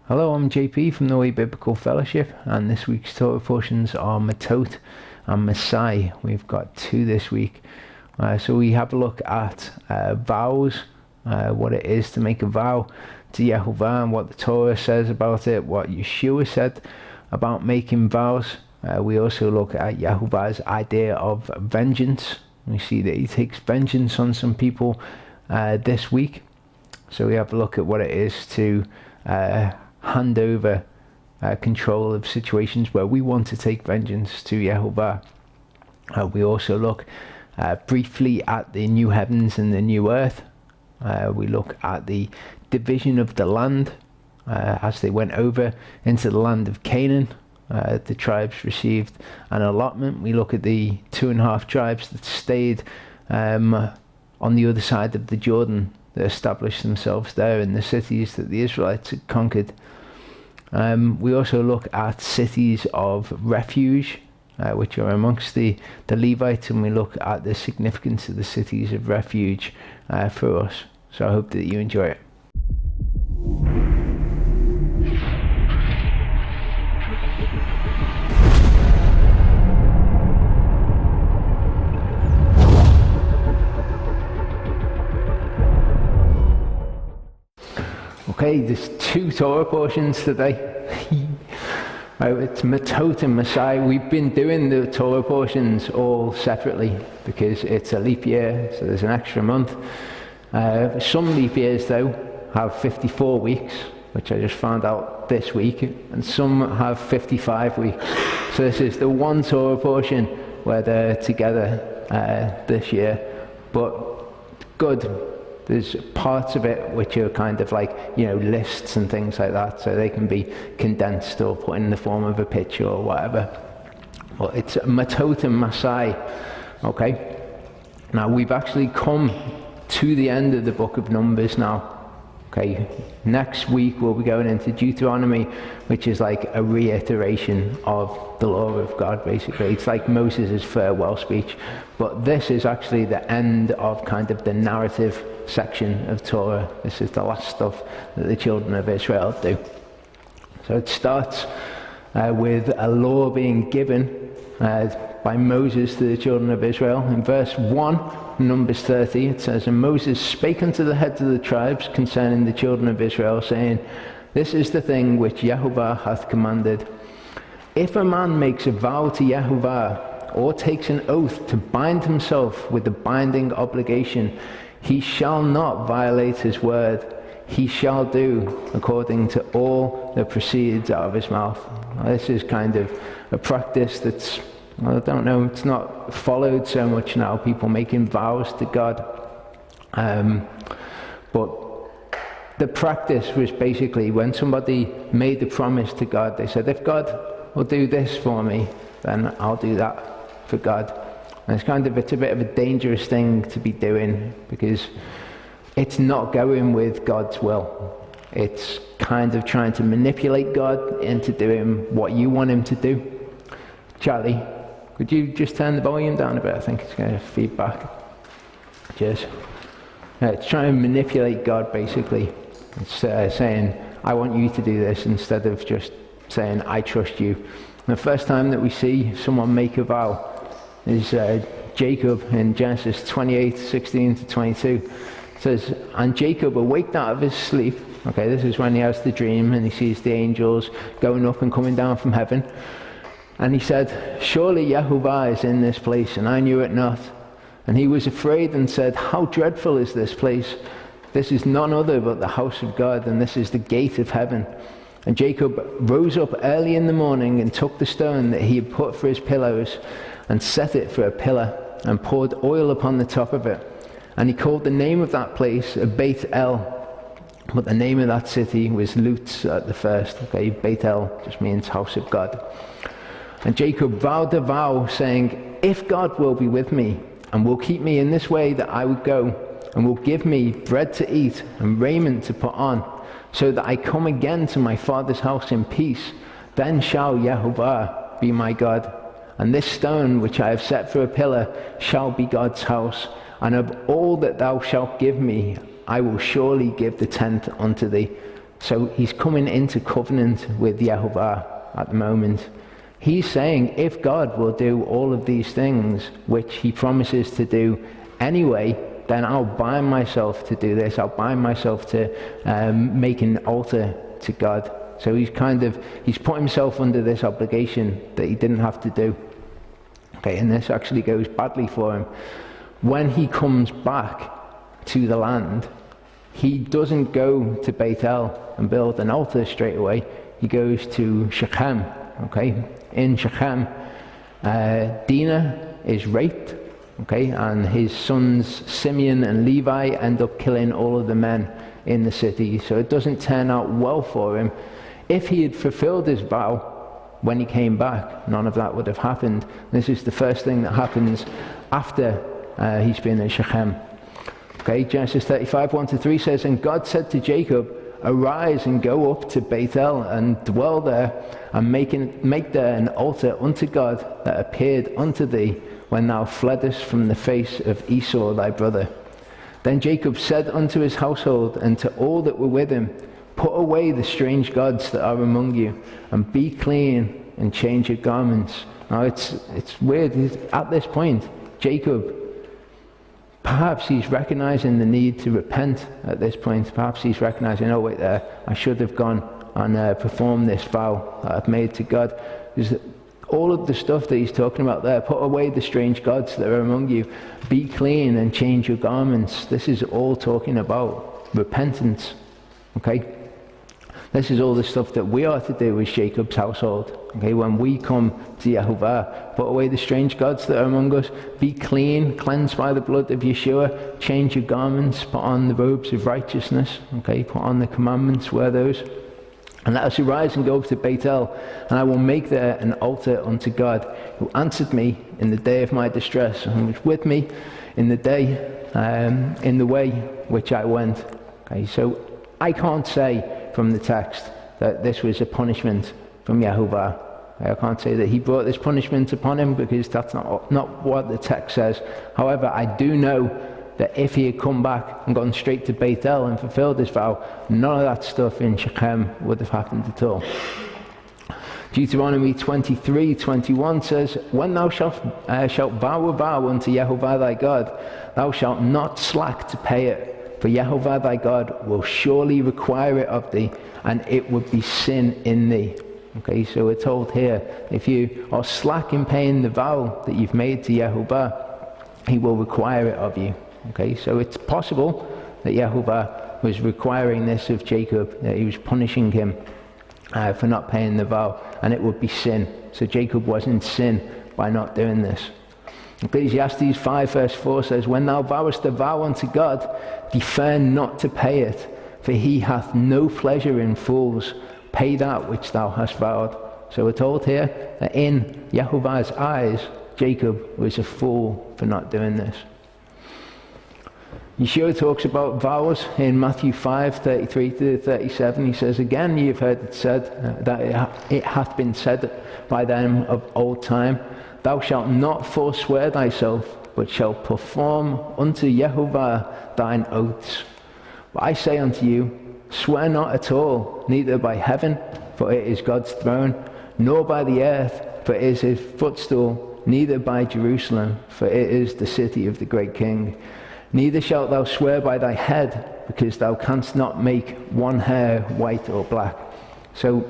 Hello, I'm JP from the Way Biblical Fellowship, and this week's Torah portions are Mattot and Msai. We've got two this week. So we have a look at vows, what it is to make a vow to Yehovah, and what the Torah says about it, what Yeshua said about making vows. We also look at Yehovah's idea of vengeance. We see that he takes vengeance on some people this week. So we have a look at what it is to hand over control of situations where we want to take vengeance to Yehovah. We also look briefly at the new heavens and the new earth. We look at the division of the land as they went over into the land of Canaan. The tribes received an allotment. We look at the 2.5 tribes that stayed on the other side of the Jordan, that established themselves there in the cities that the Israelites had conquered. We also look at cities of refuge, which are amongst the Levites, and we look at the significance of the cities of refuge for us. So I hope that you enjoy it. Okay, there's two Torah portions today. It's Mattot and Msai. We've been doing the Torah portions all separately because it's a leap year, so there's an extra month. Some leap years, though, have 54 weeks, which I just found out this week, and some have 55 weeks. So this is the one Torah portion where they're together this year, but good. There's parts of it which are kind of like, lists and things like that, so they can be condensed or put in the form of a picture or whatever. Well, it's Mattot and Masei, okay? Now, we've actually come to the end of the book of Numbers now, okay? Next week, we'll be going into Deuteronomy, which is like a reiteration of the law of God, basically. It's like Moses' farewell speech, but this is actually the end of kind of the narrative section of Torah. This is the last stuff that the children of Israel do. So it starts with a law being given by Moses to the children of Israel. In verse 1, Numbers 30, it says, "And Moses spake unto the heads of the tribes concerning the children of Israel, saying, This is the thing which Yehovah hath commanded. If a man makes a vow to Yehovah, or takes an oath to bind himself with a binding obligation, he shall not violate his word. He shall do according to all that proceeds out of his mouth." Now, this is kind of a practice that's, I don't know, it's not followed so much now, people making vows to God. But the practice was basically when somebody made a promise to God, they said, if God will do this for me, then I'll do that for God. And it's a bit of a dangerous thing to be doing because it's not going with God's will. It's kind of trying to manipulate God into doing what you want him to do. Charlie, could you just turn the volume down a bit? I think it's going to feedback. Cheers. It's trying to manipulate God, basically. It's saying, I want you to do this, instead of just saying, I trust you. And the first time that we see someone make a vow is Jacob in Genesis 28:16 to 22. It says, "And Jacob awaked out of his sleep." Okay, this is when he has the dream and he sees the angels going up and coming down from heaven. And he said, "Surely Yehovah is in this place, and I knew it not." And he was afraid and said, "How dreadful is this place? This is none other but the house of God, and this is the gate of heaven." And Jacob rose up early in the morning and took the stone that he had put for his pillows and set it for a pillar and poured oil upon the top of it. And he called the name of that place Beit El, but the name of that city was Luz at the first. Okay, Beit El just means house of God. And Jacob vowed a vow, saying, "If God will be with me and will keep me in this way that I would go, and will give me bread to eat and raiment to put on, so that I come again to my father's house in peace, then shall Yehovah be my God. And this stone which I have set for a pillar shall be God's house. And of all that thou shalt give me, I will surely give the tenth unto thee." So he's coming into covenant with Yehovah at the moment. He's saying, if God will do all of these things, which he promises to do anyway, then I'll bind myself to do this. I'll bind myself to make an altar to God. So he's put himself under this obligation that he didn't have to do. Okay, and this actually goes badly for him. When he comes back to the land, he doesn't go to Bethel and build an altar straight away. He goes to Shechem. Okay, in Shechem, Dinah is raped. Okay, and his sons Simeon and Levi end up killing all of the men in the city. So it doesn't turn out well for him. If he had fulfilled his vow when he came back, none of that would have happened. This is the first thing that happens after he's been in Shechem. Okay, Genesis 35, 1-3 says, and God said to Jacob, arise and go up to Bethel and dwell there, and make there an altar unto God that appeared unto thee when thou fleddest from the face of Esau thy brother. Then Jacob said unto his household and to all that were with him, put away the strange gods that are among you, and be clean and change your garments. Now it's weird. At this point, Jacob, perhaps he's recognizing the need to repent at this point. Perhaps he's recognizing, oh wait there, I should have gone and performed this vow that I've made to God. Because all of the stuff that he's talking about there, put away the strange gods that are among you, be clean and change your garments. This is all talking about repentance. Okay? This is all the stuff that we are to do as Jacob's household. Okay, when we come to Yehovah, put away the strange gods that are among us, be clean, cleansed by the blood of Yeshua, change your garments, put on the robes of righteousness, okay, put on the commandments, wear those. And let us arise and go up to Bethel, and I will make there an altar unto God, who answered me in the day of my distress, and was with me in the day, in the way which I went. Okay, so I can't say from the text that this was a punishment from Yehovah. I can't say that he brought this punishment upon him, because that's not what the text says. However, I do know that if he had come back and gone straight to Bethel and fulfilled his vow, none of that stuff in Shechem would have happened at all. Deuteronomy 23:21 says, when thou shalt vow a vow unto Yehovah thy God, thou shalt not slack to pay it. For Yehovah thy God will surely require it of thee, and it would be sin in thee. Okay, so we're told here, if you are slack in paying the vow that you've made to Yehovah, he will require it of you. Okay, so it's possible that Yehovah was requiring this of Jacob, that he was punishing him for not paying the vow, and it would be sin. So Jacob was in sin by not doing this. Ecclesiastes 5 verse 4 says, when thou vowest a vow unto God, defer not to pay it, for he hath no pleasure in fools. Pay that which thou hast vowed. So we're told here that in Yehovah's eyes, Jacob was a fool for not doing this. Yeshua talks about vows in Matthew 5:33-37. He says, again ye have heard it said, that it hath been said by them of old time, thou shalt not forswear thyself, but shalt perform unto Yehovah thine oaths. But I say unto you, swear not at all, neither by heaven, for it is God's throne, nor by the earth, for it is his footstool, neither by Jerusalem, for it is the city of the great King. Neither shalt thou swear by thy head, because thou canst not make one hair white or black. So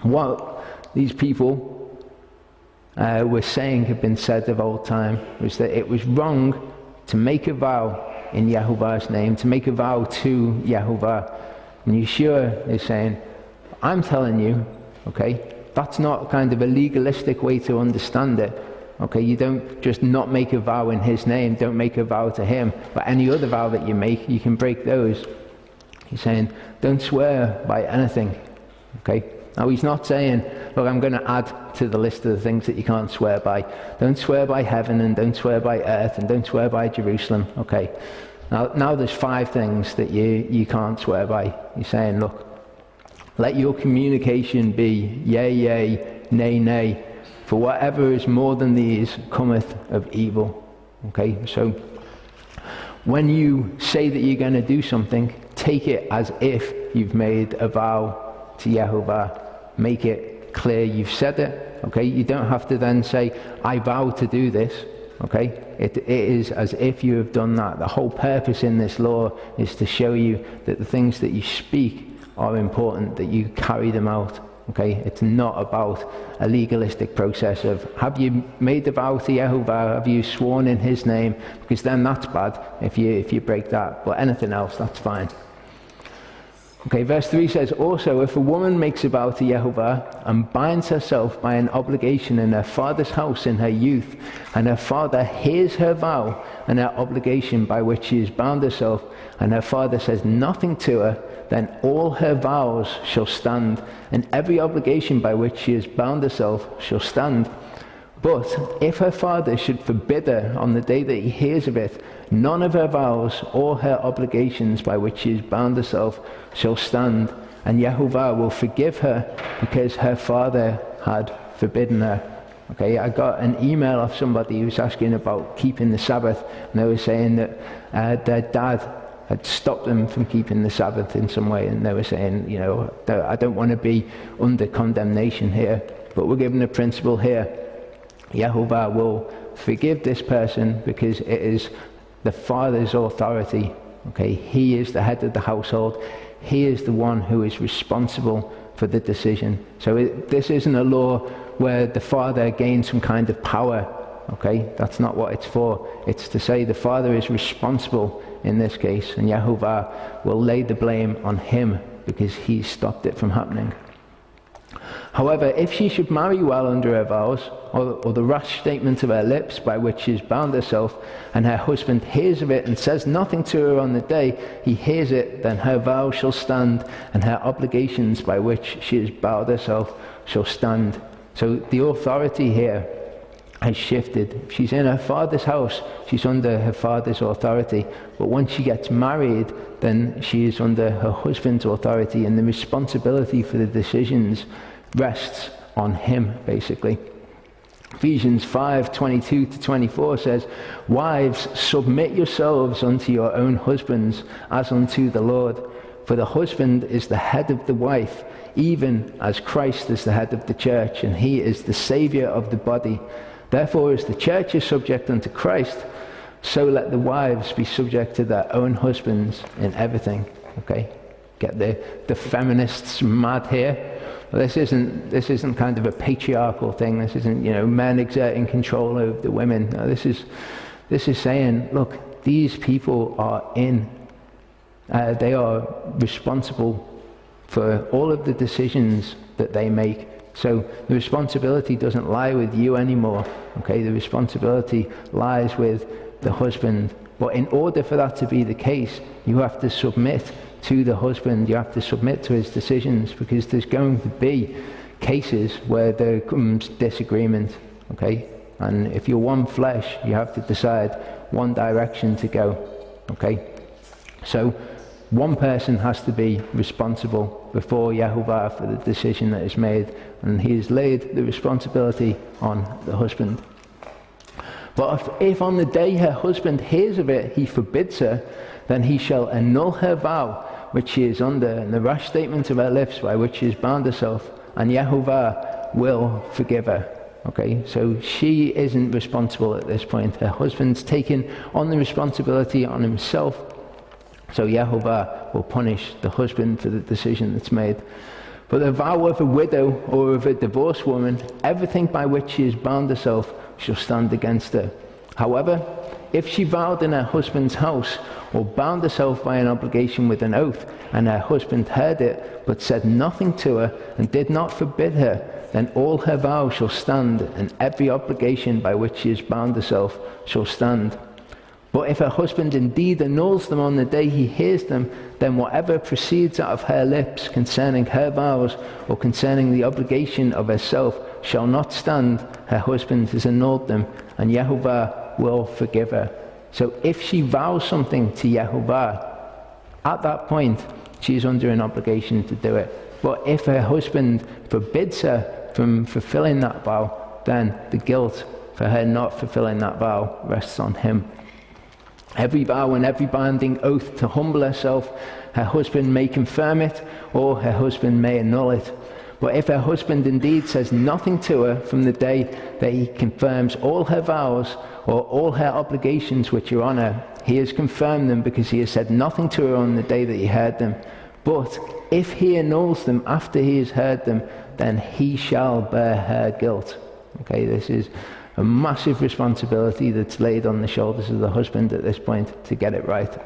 what these people were saying had been said of old time was that it was wrong to make a vow in Yehovah's name, to make a vow to Yehovah. And Yeshua is saying, I'm telling you, okay, that's not kind of a legalistic way to understand it. Okay, you don't just not make a vow in his name, don't make a vow to him, but any other vow that you make, you can break those. He's saying, don't swear by anything. Okay, now he's not saying, look, I'm going to add to the list of the things that you can't swear by. Don't swear by heaven, and don't swear by earth, and don't swear by Jerusalem. Okay, now there's 5 things that you can't swear by. He's saying, look, let your communication be yea, yea, nay, nay. For whatever is more than these cometh of evil. Okay, so when you say that you're going to do something, take it as if you've made a vow to Yehovah, make it clear you've said it. Okay, you don't have to then say, I vow to do this. Okay, it is as if you have done that. The whole purpose in this law is to show you that the things that you speak are important, that you carry them out. Okay, it's not about a legalistic process of, have you made the vow to Yehovah, have you sworn in his name, because then that's bad if you break that, but anything else, that's fine. Okay, verse 3 says, also, if a woman makes a vow to Yehovah and binds herself by an obligation in her father's house in her youth, and her father hears her vow and her obligation by which she has bound herself, and her father says nothing to her, then all her vows shall stand, and every obligation by which she has bound herself shall stand. But if her father should forbid her on the day that he hears of it, none of her vows or her obligations by which she has bound herself shall stand, and Yehovah will forgive her because her father had forbidden her. Okay, I got an email of somebody who was asking about keeping the Sabbath, and they were saying that their dad had stopped them from keeping the Sabbath in some way, and they were saying, you know, I don't want to be under condemnation here, but we're given a principle here. Yehovah will forgive this person because it is the father's authority. Okay, he is the head of the household. He is the one who is responsible for the decision. So this isn't a law where the father gains some kind of power. Okay, that's not what it's for. It's to say the father is responsible in this case, and Yehovah will lay the blame on him because he stopped it from happening. However, if she should marry well under her vows, or the rash statement of her lips by which she has bound herself, and her husband hears of it and says nothing to her on the day he hears it, then her vow shall stand, and her obligations by which she has bound herself shall stand. So the authority here has shifted. If she's in her father's house, she's under her father's authority. But once she gets married, then she is under her husband's authority, and the responsibility for the decisions rests on him, basically. Ephesians 5:22-24 says, wives, submit yourselves unto your own husbands as unto the Lord. For the husband is the head of the wife, even as Christ is the head of the church, and he is the Saviour of the body. Therefore, as the church is subject unto Christ, so let the wives be subject to their own husbands in everything. Okay, get the feminists mad here. Well, this isn't kind of a patriarchal thing. This isn't, you know, men exerting control over the women. No, this is saying, look, these people are they are responsible for all of the decisions that they make. So the responsibility doesn't lie with you anymore. Okay, the responsibility lies with the husband. But in order for that to be the case, you have to submit to the husband. You have to submit to his decisions, because there's going to be cases where there comes disagreement. Okay, and if you're one flesh, you have to decide one direction to go. Okay, so one person has to be responsible before Yehovah for the decision that is made, and he has laid the responsibility on the husband. But if on the day her husband hears of it, he forbids her, then he shall annul her vow which she is under, and the rash statement of her lips by which she has bound herself, and Yehovah will forgive her. Okay, so she isn't responsible at this point. Her husband's taken on the responsibility on himself, so Yehovah will punish the husband for the decision that's made. But the vow of a widow or of a divorced woman, everything by which she has bound herself shall stand against her. However, if she vowed in her husband's house, or bound herself by an obligation with an oath, and her husband heard it, but said nothing to her, and did not forbid her, then all her vows shall stand, and every obligation by which she has bound herself shall stand. But if her husband indeed annuls them on the day he hears them, then whatever proceeds out of her lips concerning her vows, or concerning the obligation of herself, shall not stand. Her husband has annulled them, and Yehovah will forgive her. So if she vows something to Yehovah, at that point she is under an obligation to do it. But if her husband forbids her from fulfilling that vow, then the guilt for her not fulfilling that vow rests on him. Every vow and every binding oath to humble herself, her husband may confirm it, or her husband may annul it. But if her husband indeed says nothing to her from the day that he confirms all her vows, or all her obligations which are on her, he has confirmed them because he has said nothing to her on the day that he heard them. But if he annuls them after he has heard them, then he shall bear her guilt. Okay, this is a massive responsibility that's laid on the shoulders of the husband at this point to get it right.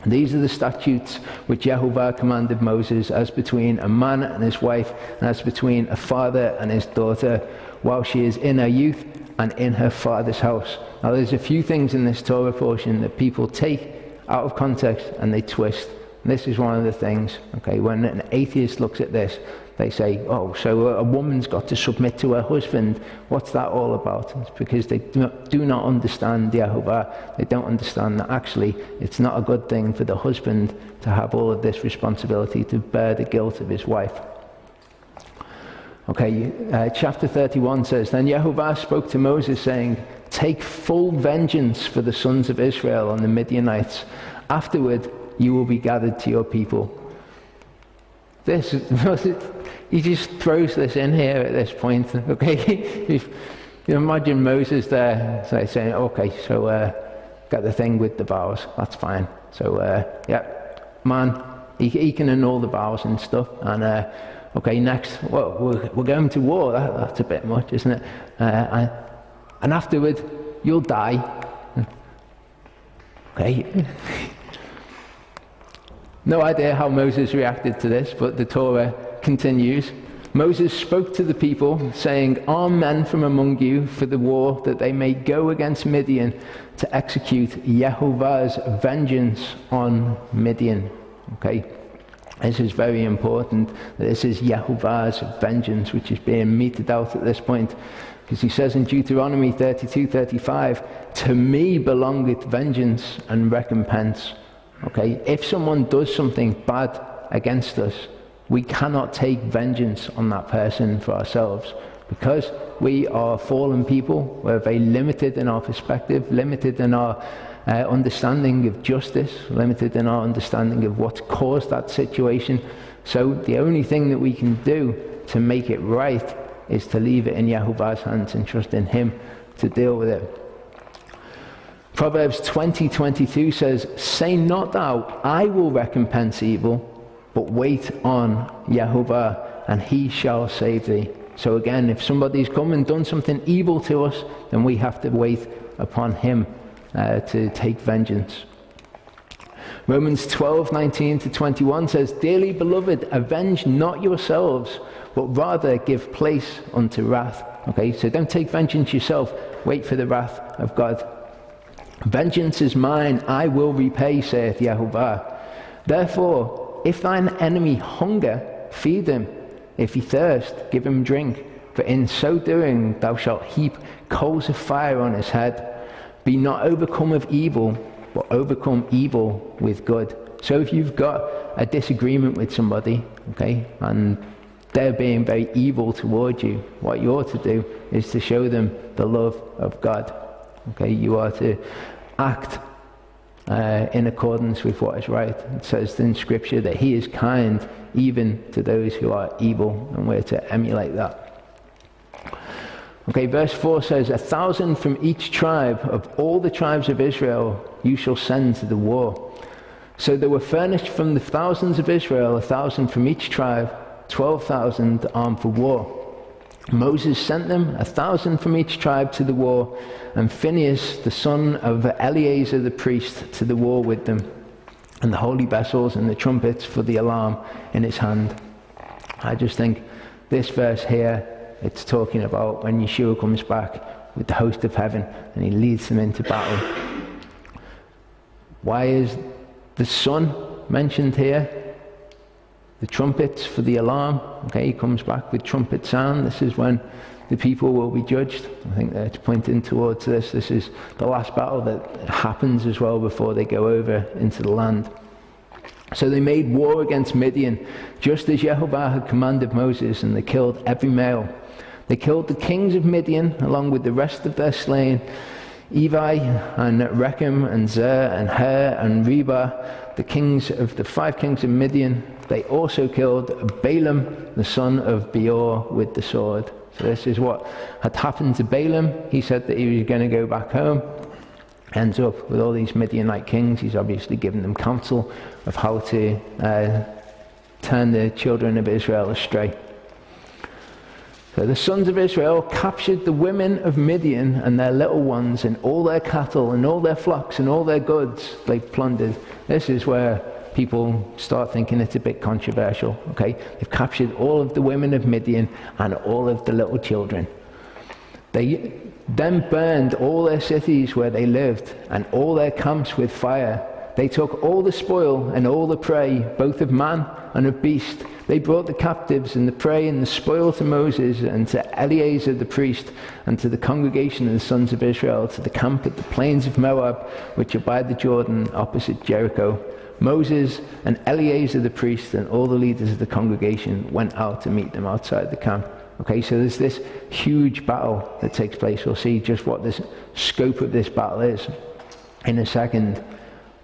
These are the statutes which Yehovah commanded Moses, as between a man and his wife, and as between a father and his daughter, while she is in her youth and in her father's house. Now there's a few things in this Torah portion that people take out of context and they twist. And this is one of the things, okay, when an atheist looks at this, they say, oh, so a woman's got to submit to her husband. What's that all about? It's because they do not understand Yehovah. They don't understand that actually it's not a good thing for the husband to have all of this responsibility to bear the guilt of his wife. Okay, chapter 31 says, Then Yehovah spoke to Moses, saying, Take full vengeance for the sons of Israel on the Midianites. Afterward, you will be gathered to your people. He just throws this in here at this point. Okay, you imagine Moses there saying, okay, so got the thing with the vows, that's fine. So yeah, man, he can annul the vows and stuff. And okay, next, well, we're going to war. That's a bit much, isn't it? And afterward, you'll die. Okay. No idea how Moses reacted to this, but the Torah continues. Moses spoke to the people, saying, Arm men from among you for the war, that they may go against Midian to execute Yehovah's vengeance on Midian. Okay, this is very important. This is Yehovah's vengeance, which is being meted out at this point. Because he says in Deuteronomy 32:35, To me belongeth vengeance and recompense. Okay, if someone does something bad against us, we cannot take vengeance on that person for ourselves, because we are fallen people. We're very limited in our perspective, limited in our understanding of justice, limited in our understanding of what's caused that situation. So the only thing that we can do to make it right is to leave it in Yehovah's hands and trust in him to deal with it. Proverbs 20:22 says, Say not thou, I will recompense evil, but wait on Yehovah, and he shall save thee. So again, if somebody's come and done something evil to us, then we have to wait upon him to take vengeance. Romans 12:19-21 says, Dearly beloved, avenge not yourselves, but rather give place unto wrath. Okay, so don't take vengeance yourself, wait for the wrath of God. Vengeance is mine, I will repay, saith Yehovah. Therefore, if thine enemy hunger, feed him. If he thirst, give him drink. For in so doing thou shalt heap coals of fire on his head. Be not overcome of evil, but overcome evil with good. So if you've got a disagreement with somebody, okay, and they're being very evil towards you, what you ought to do is to show them the love of God. Okay, you are to act in accordance with what is right. It says in Scripture that he is kind even to those who are evil, and we're to emulate that. Okay, verse 4 says, 1,000 from each tribe of all the tribes of Israel you shall send to the war. So there were furnished from the thousands of Israel 1,000 from each tribe, 12,000 armed for war. Moses sent them 1,000 from each tribe to the war, and Phinehas, the son of Eleazar the priest, to the war with them, and the holy vessels and the trumpets for the alarm in his hand. I just think this verse here, it's talking about when Yeshua comes back with the host of heaven and he leads them into battle. Why is the sun mentioned here? The trumpets for the alarm. Okay, he comes back with trumpet sound. This is when the people will be judged. I think that's pointing towards this. This is the last battle that happens as well before they go over into the land. So they made war against Midian, just as Yehovah had commanded Moses, and they killed every male. They killed the kings of Midian, along with the rest of their slain, Evi and Rechem and Zer and Hur and Reba, the 5 kings of Midian, they also killed Balaam, the son of Beor, with the sword. So this is what had happened to Balaam. He said that he was going to go back home. Ends up with all these Midianite kings. He's obviously given them counsel of how to turn the children of Israel astray. So the sons of Israel captured the women of Midian and their little ones and all their cattle and all their flocks and all their goods they plundered. This is where people start thinking it's a bit controversial. Okay, they've captured all of the women of Midian and all of the little children. They then burned all their cities where they lived and all their camps with fire. They took all the spoil and all the prey, both of man and of beast. They brought the captives and the prey and the spoil to Moses and to Eleazar the priest and to the congregation of the sons of Israel, to the camp at the plains of Moab, which are by the Jordan opposite Jericho. Moses and Eleazar the priest and all the leaders of the congregation went out to meet them outside the camp. Okay, so there's this huge battle that takes place. We'll see just what the scope of this battle is in a second.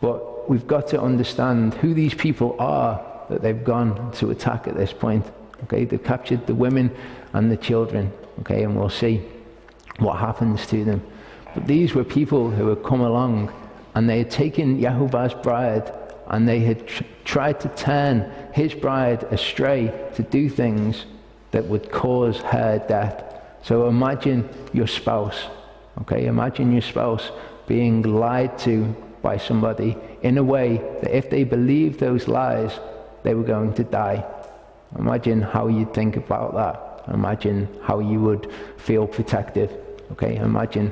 But we've got to understand who these people are that they've gone to attack at this point. Okay, they've captured the women and the children. Okay, and we'll see what happens to them. But these were people who had come along and they had taken Yehovah's bride and they had tried to turn his bride astray to do things that would cause her death. So imagine your spouse. Okay, imagine your spouse being lied to by somebody in a way that if they believed those lies, they were going to die. Imagine how you'd think about that. Imagine how you would feel protective. Okay, imagine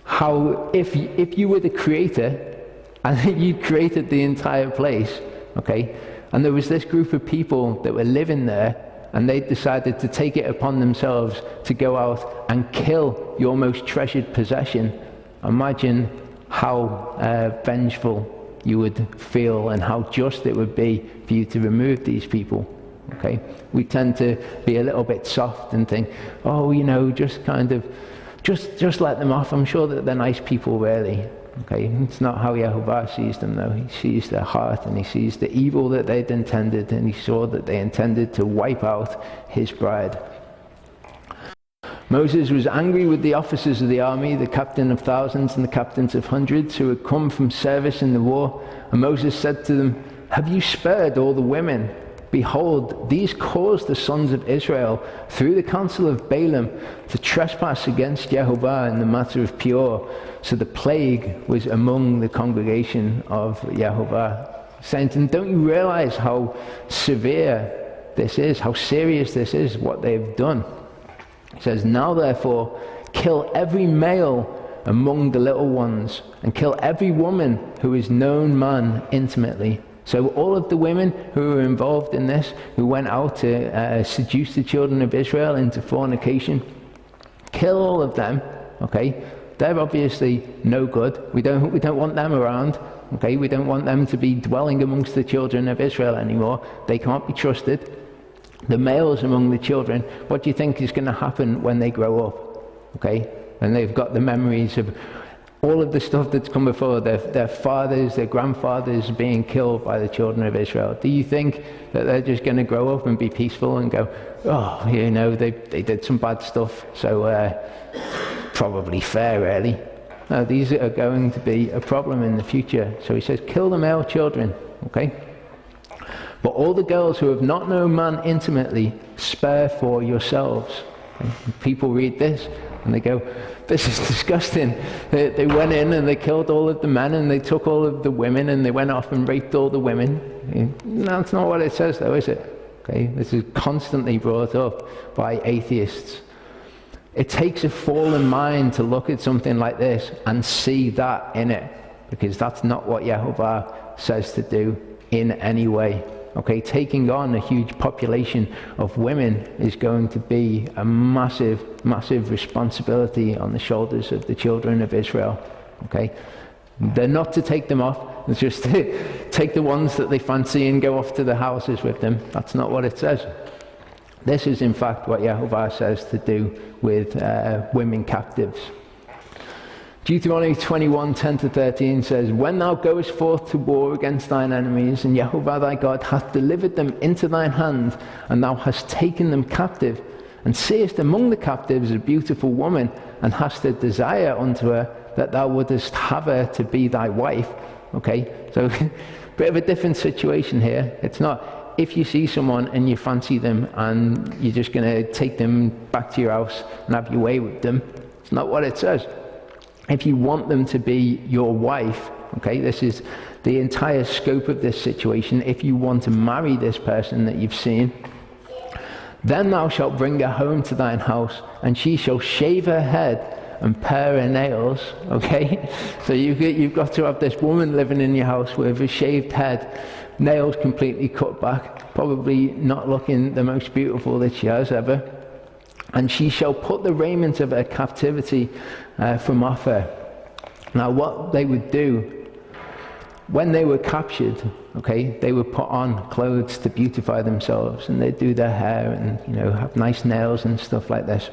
how if you were the creator and you'd created the entire place, okay, and there was this group of people that were living there and they decided to take it upon themselves to go out and kill your most treasured possession. Imagine how vengeful you would feel and how just it would be for you to remove these people. Okay, we tend to be a little bit soft and think, oh, you know, just let them off. I'm sure that they're nice people, really. Okay, it's not how Yehovah sees them, though. He sees their heart and he sees the evil that they'd intended, and he saw that they intended to wipe out his bride. Moses was angry with the officers of the army, the captain of thousands and the captains of hundreds who had come from service in the war. And Moses said to them, have you spared all the women? Behold, these caused the sons of Israel through the counsel of Balaam to trespass against Yehovah in the matter of Peor. So the plague was among the congregation of Yehovah. Saints, and don't you realize how severe this is, how serious this is, what they've done? It says, now therefore, kill every male among the little ones, and kill every woman who is known man intimately. So all of the women who were involved in this, who went out to seduce the children of Israel into fornication, kill all of them. Okay, they're obviously no good. We don't want them around. Okay, we don't want them to be dwelling amongst the children of Israel anymore. They can't be trusted. The males among the children, what do you think is going to happen when they grow up? Okay, and they've got the memories of all of the stuff that's come before, their fathers, their grandfathers being killed by the children of Israel. Do you think that they're just going to grow up and be peaceful and go, oh, you know, they did some bad stuff, so probably fair, really? No, these are going to be a problem in the future. So he says, kill the male children, okay? But all the girls who have not known man intimately, spare for yourselves. Okay? People read this and they go, this is disgusting. They went in and they killed all of the men and they took all of the women and they went off and raped all the women. That's not what it says, though, is it? Okay, this is constantly brought up by atheists. It takes a fallen mind to look at something like this and see that in it, because that's not what Yehovah says to do in any way. Okay, taking on a huge population of women is going to be a massive, massive responsibility on the shoulders of the children of Israel. Okay, they're not to take them off, it's just to take the ones that they fancy and go off to the houses with them. That's not what it says. This is in fact what Yehovah says to do with women captives. Deuteronomy 21:10-13 says, when thou goest forth to war against thine enemies, and Jehovah thy God hath delivered them into thine hand, and thou hast taken them captive, and seest among the captives a beautiful woman, and hast a desire unto her, that thou wouldest have her to be thy wife. Okay, so bit of a different situation here. It's not if you see someone and you fancy them and you're just going to take them back to your house and have your way with them. It's not what it says. If you want them to be your wife, okay, this is the entire scope of this situation. If you want to marry this person that you've seen, then thou shalt bring her home to thine house, and she shall shave her head and pare her nails. Okay, so you've got to have this woman living in your house with a shaved head, nails completely cut back, probably not looking the most beautiful that she has ever. And she shall put the raiment of her captivity from off her. Now what they would do when they were captured, okay, they would put on clothes to beautify themselves, and they'd do their hair and, you know, have nice nails and stuff like this.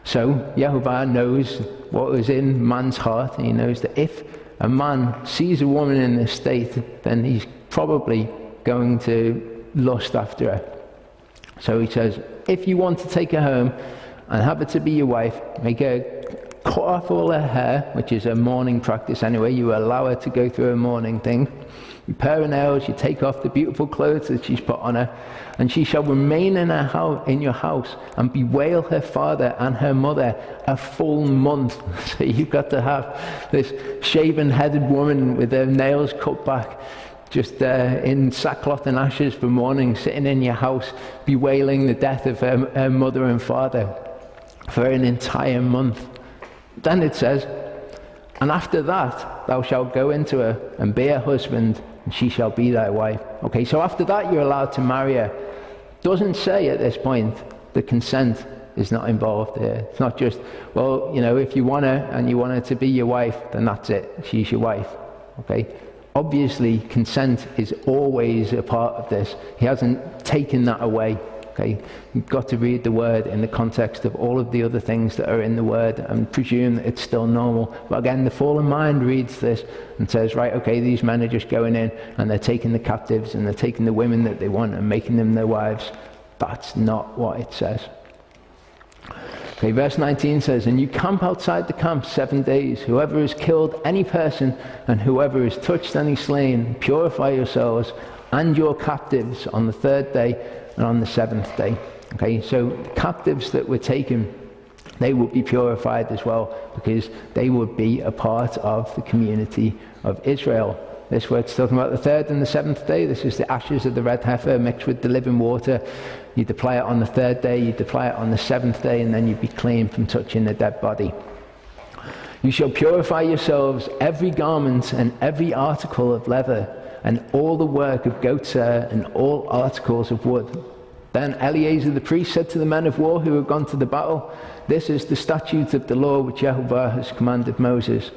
So Yehovah knows what was in man's heart, and he knows that if a man sees a woman in this state, then he's probably going to lust after her. So he says, if you want to take her home and have her to be your wife, make her cut off all her hair, which is a mourning practice anyway. You allow her to go through a mourning thing. You pare her nails, you take off the beautiful clothes that she's put on her, and she shall remain in her house, in your house, and bewail her father and her mother a full month. So you've got to have this shaven-headed woman with her nails cut back, just in sackcloth and ashes for mourning, sitting in your house, bewailing the death of her mother and father for an entire month. Then it says, and after that thou shalt go into her and be her husband, and she shall be thy wife. Okay, so after that you're allowed to marry her. Doesn't say at this point the consent is not involved here. It's not just, well, you know, if you want her and you want her to be your wife, then that's it, she's your wife. Okay, obviously consent is always a part of this. He hasn't taken that away. Okay, you've got to read the word in the context of all of the other things that are in the word and presume that it's still normal. But again, the fallen mind reads this and says, right, okay, these men are just going in and they're taking the captives and they're taking the women that they want and making them their wives. That's not what it says. Okay, verse 19 says, and you camp outside the camp 7 days. Whoever has killed any person and whoever has touched any slain, purify yourselves and your captives on the 3rd day and on the 7th day. Okay, so the captives that were taken, they would be purified as well, because they would be a part of the community of Israel. This word's talking about the 3rd and the 7th day. This is the ashes of the red heifer mixed with the living water. You'd apply it on the 3rd day, you'd apply it on the 7th day, and then you'd be clean from touching the dead body. You shall purify yourselves, every garment and every article of leather, and all the work of goat's hair, and all articles of wood. Then Eleazar the priest said to the men of war who had gone to the battle, this is the statute of the law which Jehovah has commanded Moses.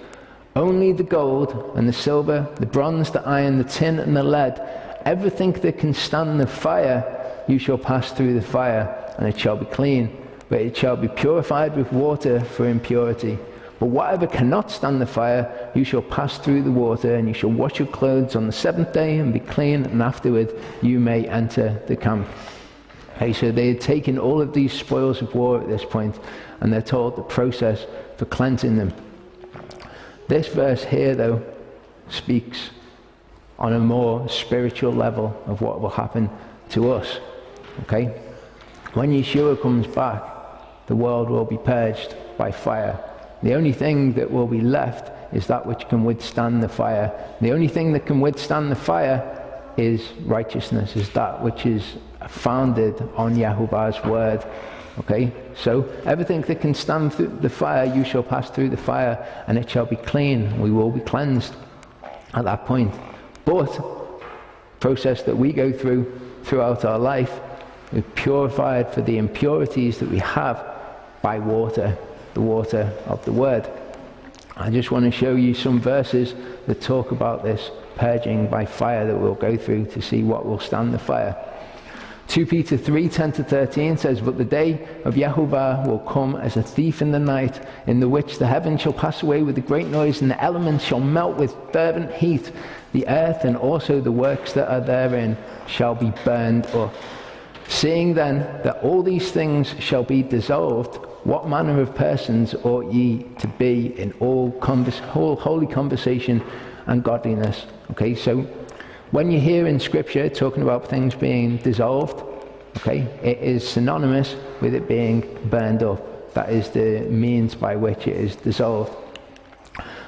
Only the gold and the silver, the bronze, the iron, the tin and the lead, everything that can stand the fire, you shall pass through the fire, and it shall be clean, but it shall be purified with water for impurity. But whatever cannot stand the fire, you shall pass through the water, and you shall wash your clothes on the 7th day and be clean, and afterward you may enter the camp. Okay, so they had taken all of these spoils of war at this point, and they're told the process for cleansing them. This verse here, though, speaks on a more spiritual level of what will happen to us. Okay? When Yeshua comes back, the world will be purged by fire. The only thing that will be left is that which can withstand the fire. The only thing that can withstand the fire is righteousness, is that which is founded on Yehovah's word. Okay, so everything that can stand through the fire, you shall pass through the fire, and it shall be clean. We will be cleansed at that point. But process that we go through throughout our life, we're purified for the impurities that we have by water, the water of the word. I just want to show you some verses that talk about this purging by fire that we'll go through to see what will stand the fire. 2 Peter 3:10-13 says, "But the day of Yehovah will come as a thief in the night, in the which the heavens shall pass away with a great noise, and the elements shall melt with fervent heat. The earth and also the works that are therein shall be burned up. Seeing then that all these things shall be dissolved, what manner of persons ought ye to be in all holy conversation and godliness?" Okay, so when you hear in Scripture talking about things being dissolved, okay, it is synonymous with it being burned up. That is the means by which it is dissolved.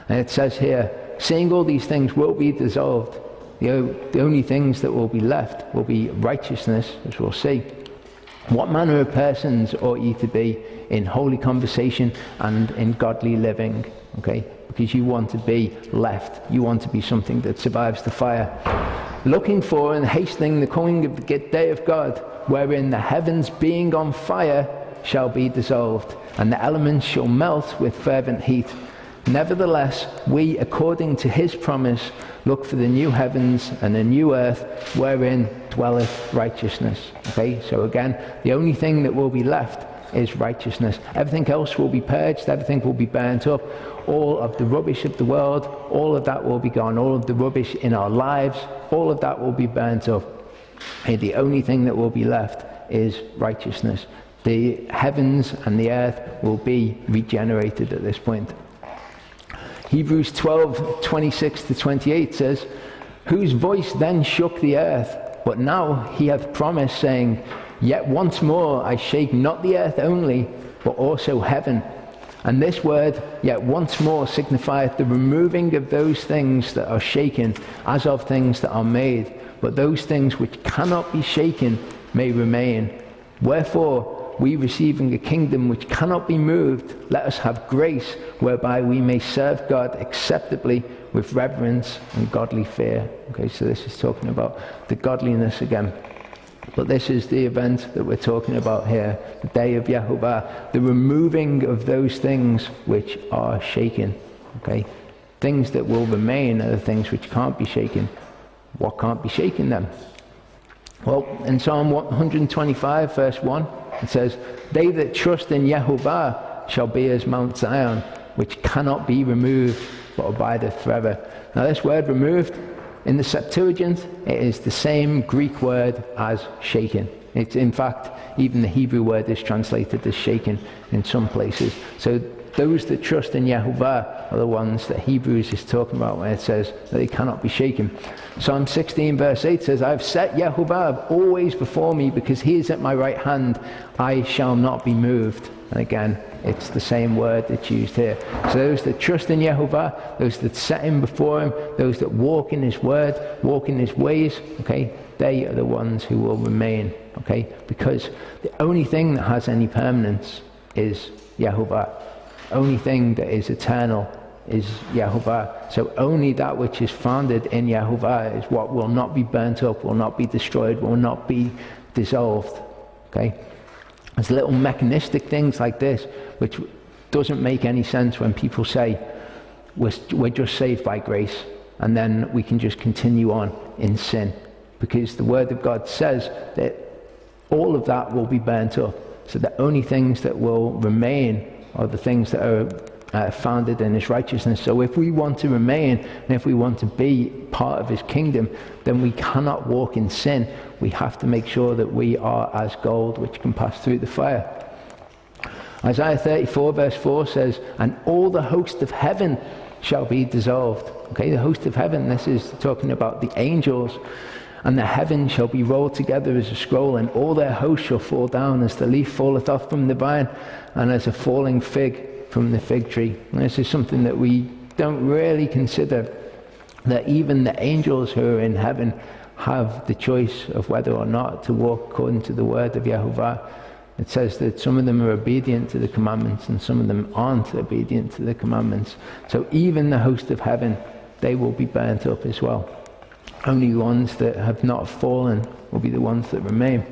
And it says here, seeing all these things will be dissolved, the only things that will be left will be righteousness, as we'll see. What manner of persons ought ye to be in holy conversation and in godly living? Okay, because you want to be left. You want to be something that survives the fire. Looking for and hastening the coming of the day of God, wherein the heavens being on fire shall be dissolved, and the elements shall melt with fervent heat. Nevertheless, we, according to his promise, look for the new heavens and the new earth, wherein dwelleth righteousness. Okay, so again, the only thing that will be left is righteousness. Everything else will be purged, everything will be burnt up. All of the rubbish of the world, all of that will be gone. All of the rubbish in our lives, all of that will be burnt up. And the only thing that will be left is righteousness. The heavens and the earth will be regenerated at this point. Hebrews 12:26-28 says, "Whose voice then shook the earth? But now he hath promised, saying, Yet once more I shake not the earth only, but also heaven. And this word, yet once more, signifieth the removing of those things that are shaken, as of things that are made. But those things which cannot be shaken may remain. Wherefore, we receiving a kingdom which cannot be moved, let us have grace whereby we may serve God acceptably with reverence and godly fear." Okay, so this is talking about the godliness again. But this is the event that we're talking about here, the day of Yehovah, the removing of those things which are shaken. Okay, things that will remain are the things which can't be shaken. What can't be shaken then? Well, in Psalm 125, verse 1, it says, "They that trust in Yehovah shall be as Mount Zion, which cannot be removed, but abideth forever." Now this word removed, in the Septuagint, it is the same Greek word as shaken. It's, in fact, even the Hebrew word is translated as shaken in some places. So those that trust in Yehovah are the ones that Hebrews is talking about when it says that they cannot be shaken. Psalm 16 verse 8 says, "I have set Yehovah always before me, because he is at my right hand, I shall not be moved." And again, it's the same word that's used here. So those that trust in Yehovah, those that set him before him, those that walk in his word, walk in his ways, okay, they are the ones who will remain, okay? Because the only thing that has any permanence is Yehovah. Only thing that is eternal is Yehovah. So only that which is founded in Yehovah is what will not be burnt up, will not be destroyed, will not be dissolved, okay? There's little mechanistic things like this which doesn't make any sense when people say we're just saved by grace and then we can just continue on in sin, because the word of God says that all of that will be burnt up. So the only things that will remain are the things that are founded in his righteousness. So if we want to remain and if we want to be part of his kingdom, then we cannot walk in sin. We have to make sure that we are as gold which can pass through the fire. Isaiah 34 verse 4 says, "And all the host of heaven shall be dissolved." Okay, the host of heaven, this is talking about the angels. "And the heaven shall be rolled together as a scroll, and all their hosts shall fall down as the leaf falleth off from the vine, and as a falling fig from the fig tree." And this is something that we don't really consider, that even the angels who are in heaven have the choice of whether or not to walk according to the word of Yehovah. It says that some of them are obedient to the commandments and some of them aren't obedient to the commandments. So even the host of heaven, they will be burnt up as well. Only the ones that have not fallen will be the ones that remain.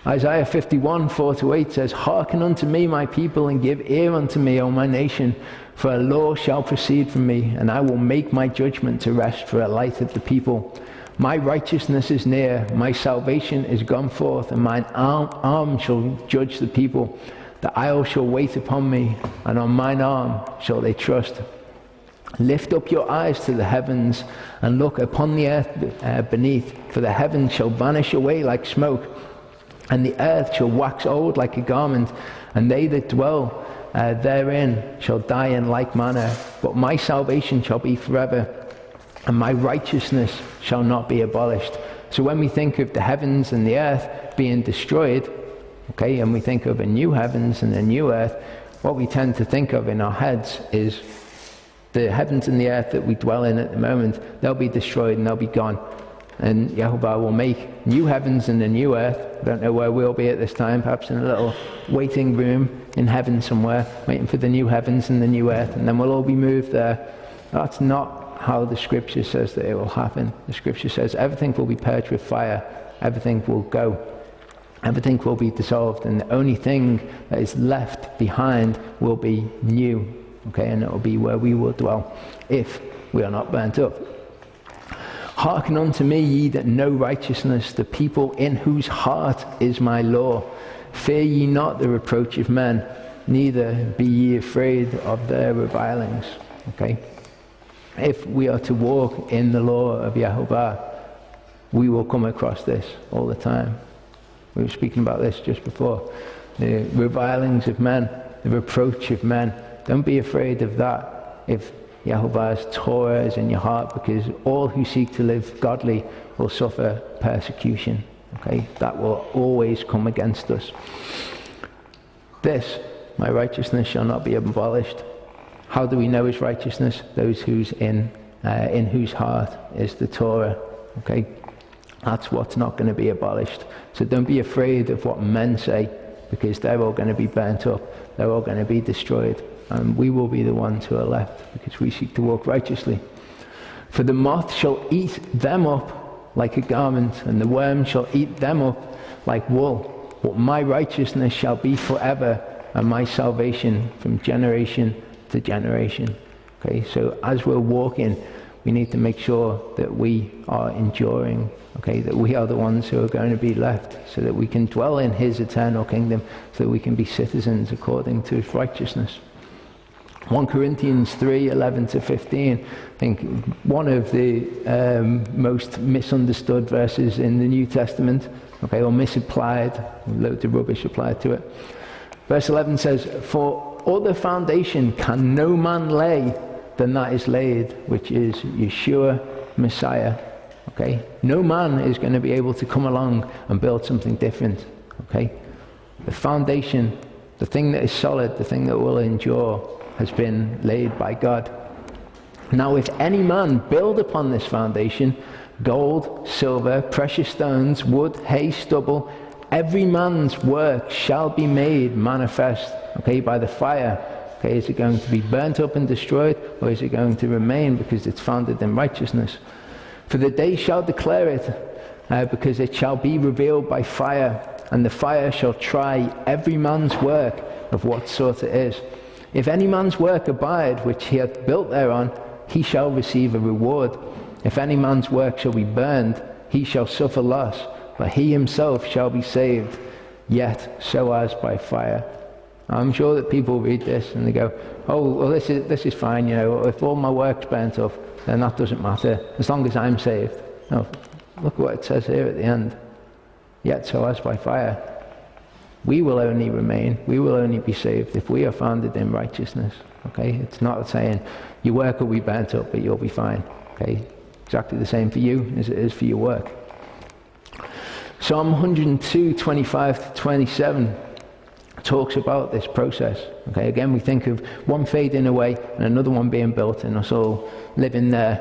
Isaiah 51, 4-8 says, "Hearken unto me, my people, and give ear unto me, O my nation, for a law shall proceed from me, and I will make my judgment to rest for a light of the people. My righteousness is near, my salvation is gone forth, and mine arm shall judge the people. The isle shall wait upon me, and on mine arm shall they trust. Lift up your eyes to the heavens, and look upon the earth beneath, for the heavens shall vanish away like smoke, and the earth shall wax old like a garment, and they that dwell therein shall die in like manner. But my salvation shall be forever, and my righteousness shall not be abolished. So when we think of the heavens and the earth being destroyed, okay, and we think of a new heavens and a new earth, what we tend to think of in our heads is the heavens and the earth that we dwell in at the moment. They'll be destroyed and they'll be gone. And Yehovah will make new heavens and a new earth. I don't know where we'll be at this time, perhaps in a little waiting room in heaven somewhere, waiting for the new heavens and the new earth, and then we'll all be moved there. That's not how the scripture says that it will happen. The scripture says everything will be purged with fire, everything will go, everything will be dissolved, and the only thing that is left behind will be new, okay, and it will be where we will dwell if we are not burnt up. Hearken unto me, ye that know righteousness, the people in whose heart is my law. Fear ye not the reproach of men, neither be ye afraid of their revilings. Okay? If we are to walk in the law of Yehovah, we will come across this all the time. We were speaking about this just before. The revilings of men, the reproach of men. Don't be afraid of that if Yehovah's Torah is in your heart, because all who seek to live godly will suffer persecution. Okay, that will always come against us. This, my righteousness shall not be abolished. How do we know his righteousness? Those whose in whose heart is the Torah. Okay, that's what's not going to be abolished. So don't be afraid of what men say, because they're all going to be burnt up. They're all going to be destroyed. And we will be the ones who are left, because we seek to walk righteously. For the moth shall eat them up like a garment, and the worm shall eat them up like wool. But my righteousness shall be forever, and my salvation from generation to generation. Okay, so as we're walking, we need to make sure that we are enduring, okay, that we are the ones who are going to be left, so that we can dwell in his eternal kingdom, so that we can be citizens according to his righteousness. 1 Corinthians 3:11-15, I think one of the most misunderstood verses in the New Testament, okay, or misapplied, loads of rubbish applied to it. Verse 11 says, "For other foundation can no man lay than that is laid, which is Yeshua Messiah." Okay, no man is going to be able to come along and build something different. Okay, the foundation, the thing that is solid, the thing that will endure, has been laid by God. Now if any man build upon this foundation gold, silver, precious stones, wood, hay, stubble, every man's work shall be made manifest, okay, by the fire. Okay, is it going to be burnt up and destroyed, or is it going to remain because it's founded in righteousness? For the day shall declare it, because it shall be revealed by fire, and the fire shall try every man's work of what sort it is. If any man's work abide, which he hath built thereon, he shall receive a reward. If any man's work shall be burned, he shall suffer loss, but he himself shall be saved, yet so as by fire. I'm sure that people read this and they go, oh, well, this is fine, you know, if all my work's burnt up, then that doesn't matter, as long as I'm saved. No, look what it says here at the end. Yet so as by fire. We will only remain, we will only be saved if we are founded in righteousness. Okay, it's not saying your work will be burnt up, but you'll be fine. Okay, exactly the same for you as it is for your work. Psalm 102:25-27 talks about this process. Okay, again we think of one fading away and another one being built and us all living there.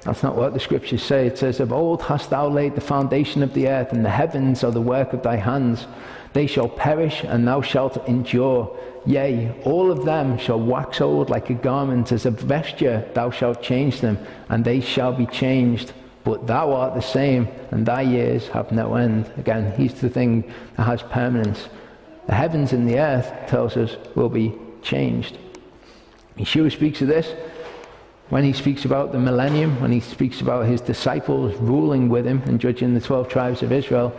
That's not what the scriptures say. It says, "Of old hast thou laid the foundation of the earth, and the heavens are the work of thy hands. They shall perish, and thou shalt endure. Yea, all of them shall wax old like a garment, as a vesture thou shalt change them, and they shall be changed. But thou art the same, and thy years have no end." Again, he's the thing that has permanence. The heavens and the earth, tells us, will be changed. Yeshua speaks of this when he speaks about the millennium, when he speaks about his disciples ruling with him and judging the 12 tribes of Israel,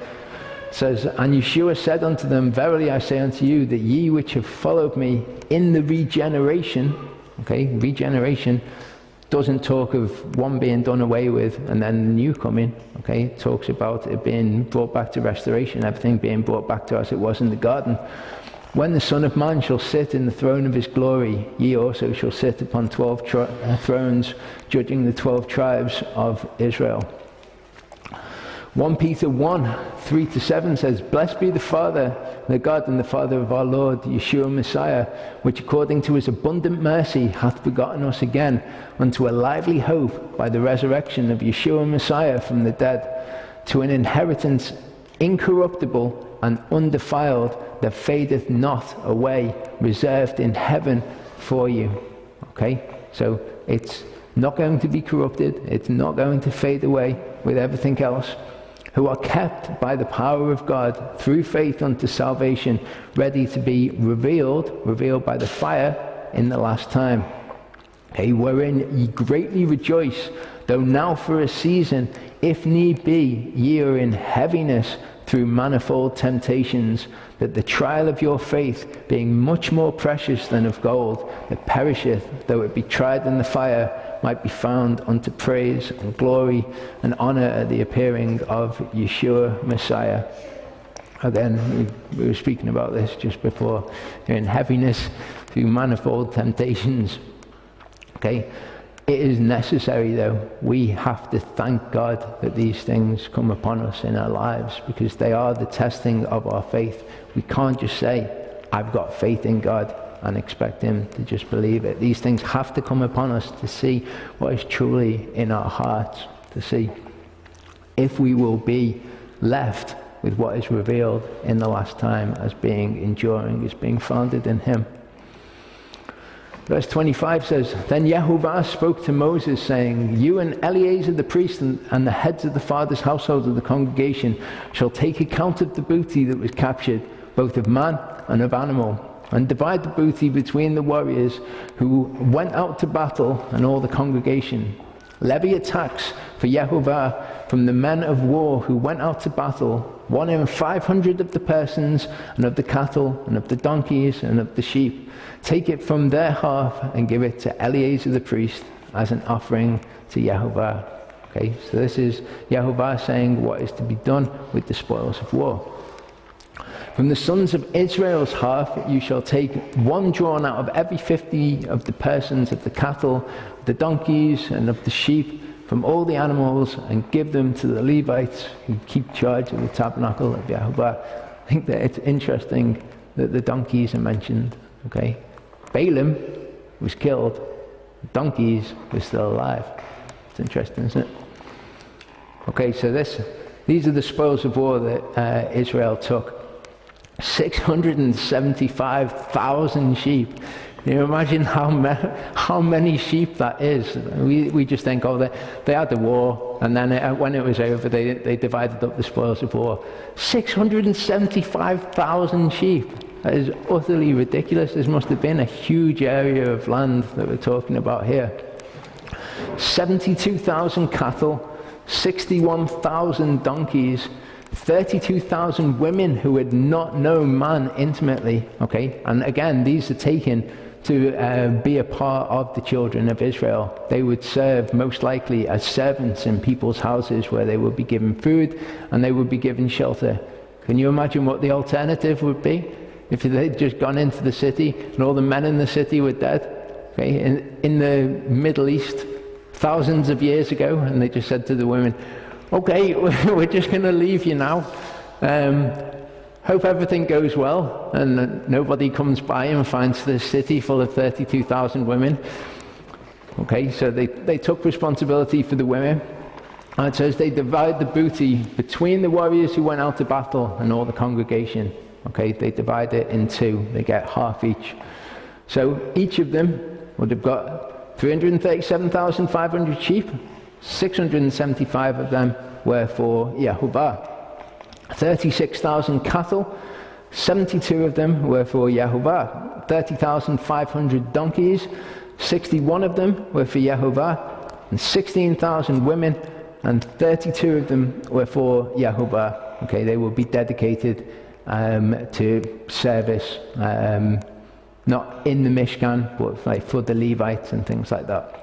it says, "And Yeshua said unto them, Verily I say unto you, that ye which have followed me in the regeneration," okay, regeneration doesn't talk of one being done away with and then the new coming, okay, it talks about it being brought back to restoration, everything being brought back to as it was in the garden. "When the Son of Man shall sit in the throne of his glory, ye also shall sit upon 12 thrones, judging the 12 tribes of Israel." 1 Peter 1, 3-7 says, "Blessed be the Father, the God and the Father of our Lord, Yeshua Messiah, which according to his abundant mercy hath begotten us again unto a lively hope by the resurrection of Yeshua Messiah from the dead, to an inheritance incorruptible and undefiled, that fadeth not away, reserved in heaven for you." Okay, so it's not going to be corrupted, it's not going to fade away with everything else. "Who are kept by the power of God through faith unto salvation, ready to be revealed by the fire in the last time. Okay, wherein ye greatly rejoice, though now for a season, if need be, ye are in heaviness through manifold temptations, that the trial of your faith, being much more precious than of gold, that perisheth, though it be tried in the fire, might be found unto praise and glory and honor at the appearing of Yeshua Messiah." Again, we were speaking about this just before. You're in heaviness through manifold temptations. Okay, it is necessary though. We have to thank God that these things come upon us in our lives, because they are the testing of our faith. We can't just say, "I've got faith in God," and expect him to just believe it. These things have to come upon us to see what is truly in our hearts, to see if we will be left with what is revealed in the last time as being enduring, as being founded in him. Verse 25 says, "Then Yehovah spoke to Moses, saying, You and Eleazar the priest and the heads of the fathers' household of the congregation shall take account of the booty that was captured, both of man and of animal, and divide the booty between the warriors who went out to battle and all the congregation. Levy a tax for Yehovah from the men of war who went out to battle, 1 in 500 of the persons, and of the cattle, and of the donkeys, and of the sheep. Take it from their half, and give it to Eleazar the priest as an offering to Yehovah." Okay, so this is Yehovah saying what is to be done with the spoils of war. "From the sons of Israel's half you shall take 1 drawn out of every 50 of the persons of the cattle, the donkeys, and of the sheep, from all the animals, and give them to the Levites who keep charge of the tabernacle of Yehovah." I think that it's interesting that the donkeys are mentioned. Okay, Balaam was killed, the donkeys were still alive. It's interesting, isn't it? Okay, so these are the spoils of war that Israel took. 675,000 sheep. Can you imagine how many sheep that is? We just think, oh, they had the war, and then when it was over, they divided up the spoils of war. 675,000 sheep. That is utterly ridiculous. This must have been a huge area of land that we're talking about here. 72,000 cattle, 61,000 donkeys, 32,000 women who had not known man intimately. Okay, and again, these are taken to be a part of the children of Israel. They would serve most likely as servants in people's houses, where they would be given food and they would be given shelter. Can you imagine what the alternative would be if they'd just gone into the city and all the men in the city were dead? Okay, in the Middle East thousands of years ago, and they just said to the women, okay, we're just going to leave you now. Hope everything goes well and nobody comes by and finds the city full of 32,000 women. Okay, so they took responsibility for the women. And it says they divide the booty between the warriors who went out to battle and all the congregation. Okay, they divide it in two. They get half each. So each of them would have got 337,500 sheep. 675 of them were for Yehovah. 36,000 cattle, 72 of them were for Yehovah. 30,500 donkeys, 61 of them were for Yehovah, and 16,000 women, and 32 of them were for Yehovah. Okay, they will be dedicated to service, not in the Mishkan, but like for the Levites and things like that.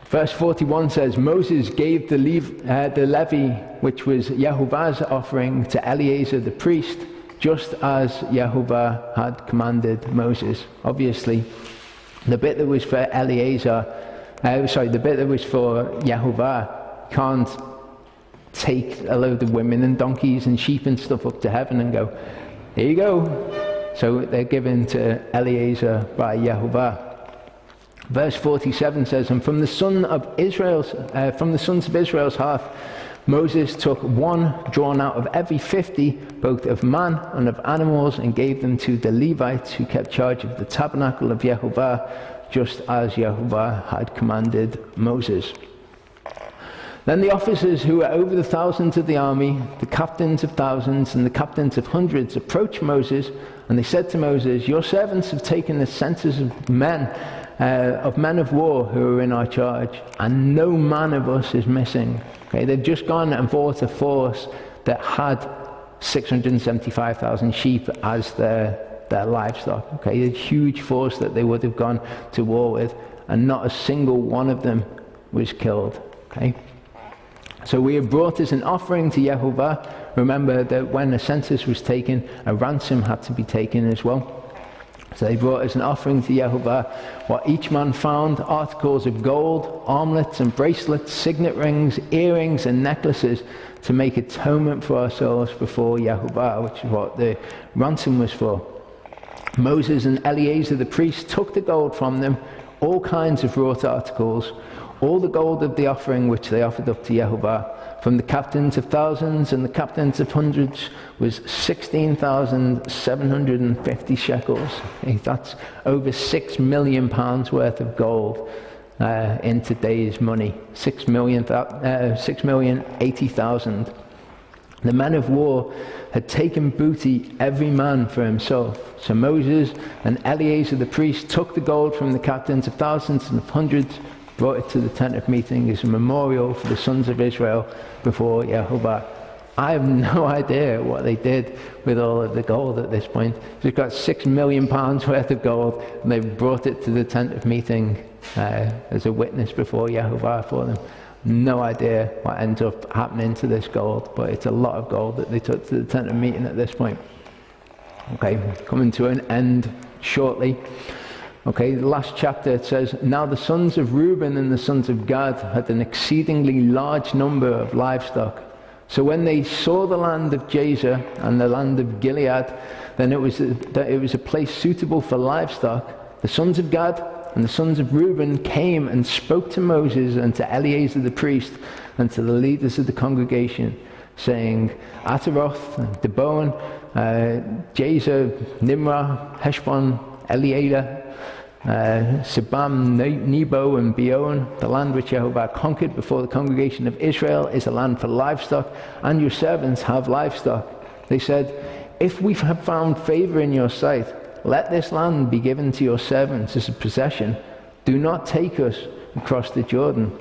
Verse 41 says, Moses gave the levy, which was Yehovah's offering, to Eleazar the priest, just as Yehovah had commanded Moses. Obviously, the bit that was for the bit that was for Yehovah can't take a load of women and donkeys and sheep and stuff up to heaven and go, here you go. So they're given to Eleazar by Yehovah. Verse 47 says, and from the sons of Israel's half, Moses took one drawn out of every 50, both of man and of animals, and gave them to the Levites who kept charge of the tabernacle of Yehovah, just as Yehovah had commanded Moses. Then the officers who were over the thousands of the army, the captains of thousands and the captains of hundreds, approached Moses, and they said to Moses, your servants have taken the census of men of war who are in our charge, and no man of us is missing. Okay, they've just gone and fought a force that had 675,000 sheep as their livestock. Okay, a huge force that they would have gone to war with, and not a single one of them was killed. Okay, so we have brought as an offering to Yehovah. Remember that when a census was taken, a ransom had to be taken as well. So they brought as an offering to Yehovah what each man found: articles of gold, armlets and bracelets, signet rings, earrings and necklaces, to make atonement for ourselves before Yehovah, which is what the ransom was for. Moses and Eleazar the priest took the gold from them, all kinds of wrought articles, all the gold of the offering which they offered up to Yehovah. From the captains of thousands and the captains of hundreds was 16,750 shekels. That's over £6 million worth of gold in today's money. 6,080,000. The men of war had taken booty, every man for himself. So Moses and Eleazar the priest took the gold from the captains of thousands and of hundreds, brought it to the tent of meeting as a memorial for the sons of Israel before Yehovah. I have no idea what they did with all of the gold at this point. They've got £6 million worth of gold, and they've brought it to the tent of meeting as a witness before Yehovah for them. No idea what ends up happening to this gold, but it's a lot of gold that they took to the tent of meeting at this point. Okay, coming to an end shortly. Okay, the last chapter, it says, now the sons of Reuben and the sons of Gad had an exceedingly large number of livestock. So when they saw the land of Jazer and the land of Gilead, then it was a place suitable for livestock. The sons of Gad and the sons of Reuben came and spoke to Moses and to Eleazar the priest and to the leaders of the congregation, saying, Ataroth, Deboan, Jazer, Nimrah, Heshbon, Eleadah, Sebam, Nebo and Beon, the land which Yehovah conquered before the congregation of Israel, is a land for livestock, and your servants have livestock. They said, if we have found favor in your sight, let this land be given to your servants as a possession. Do not take us across the Jordan.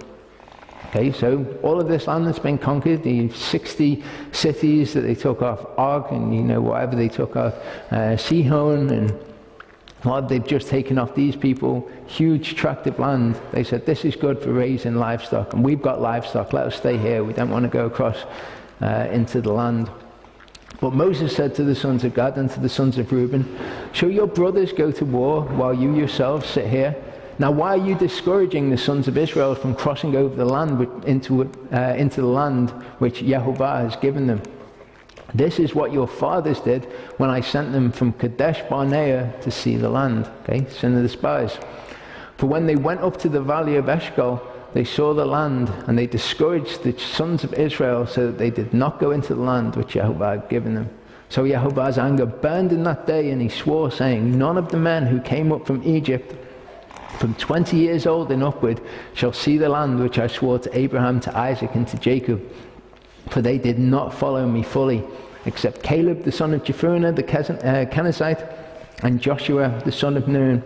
Okay, so all of this land that's been conquered, the 60 cities that they took off Og, and whatever they took off Sihon, and what they've just taken off these people, huge tract of land. They said, this is good for raising livestock, and we've got livestock, let us stay here, we don't want to go across into the land. But Moses said to the sons of Gad and to the sons of Reuben, shall your brothers go to war while you yourselves sit here? Now why are you discouraging the sons of Israel from crossing over the land into the land which Yehovah has given them? This is what your fathers did when I sent them from Kadesh Barnea to see the land. Okay, sin of the spies. For when they went up to the valley of Eshcol, they saw the land, and they discouraged the sons of Israel so that they did not go into the land which Yehovah had given them. So Yehovah's anger burned in that day, and he swore, saying, none of the men who came up from Egypt from 20 years old and upward shall see the land which I swore to Abraham, to Isaac, and to Jacob. For they did not follow me fully, except Caleb the son of Jephunneh the Kenizzite, and Joshua the son of Nun.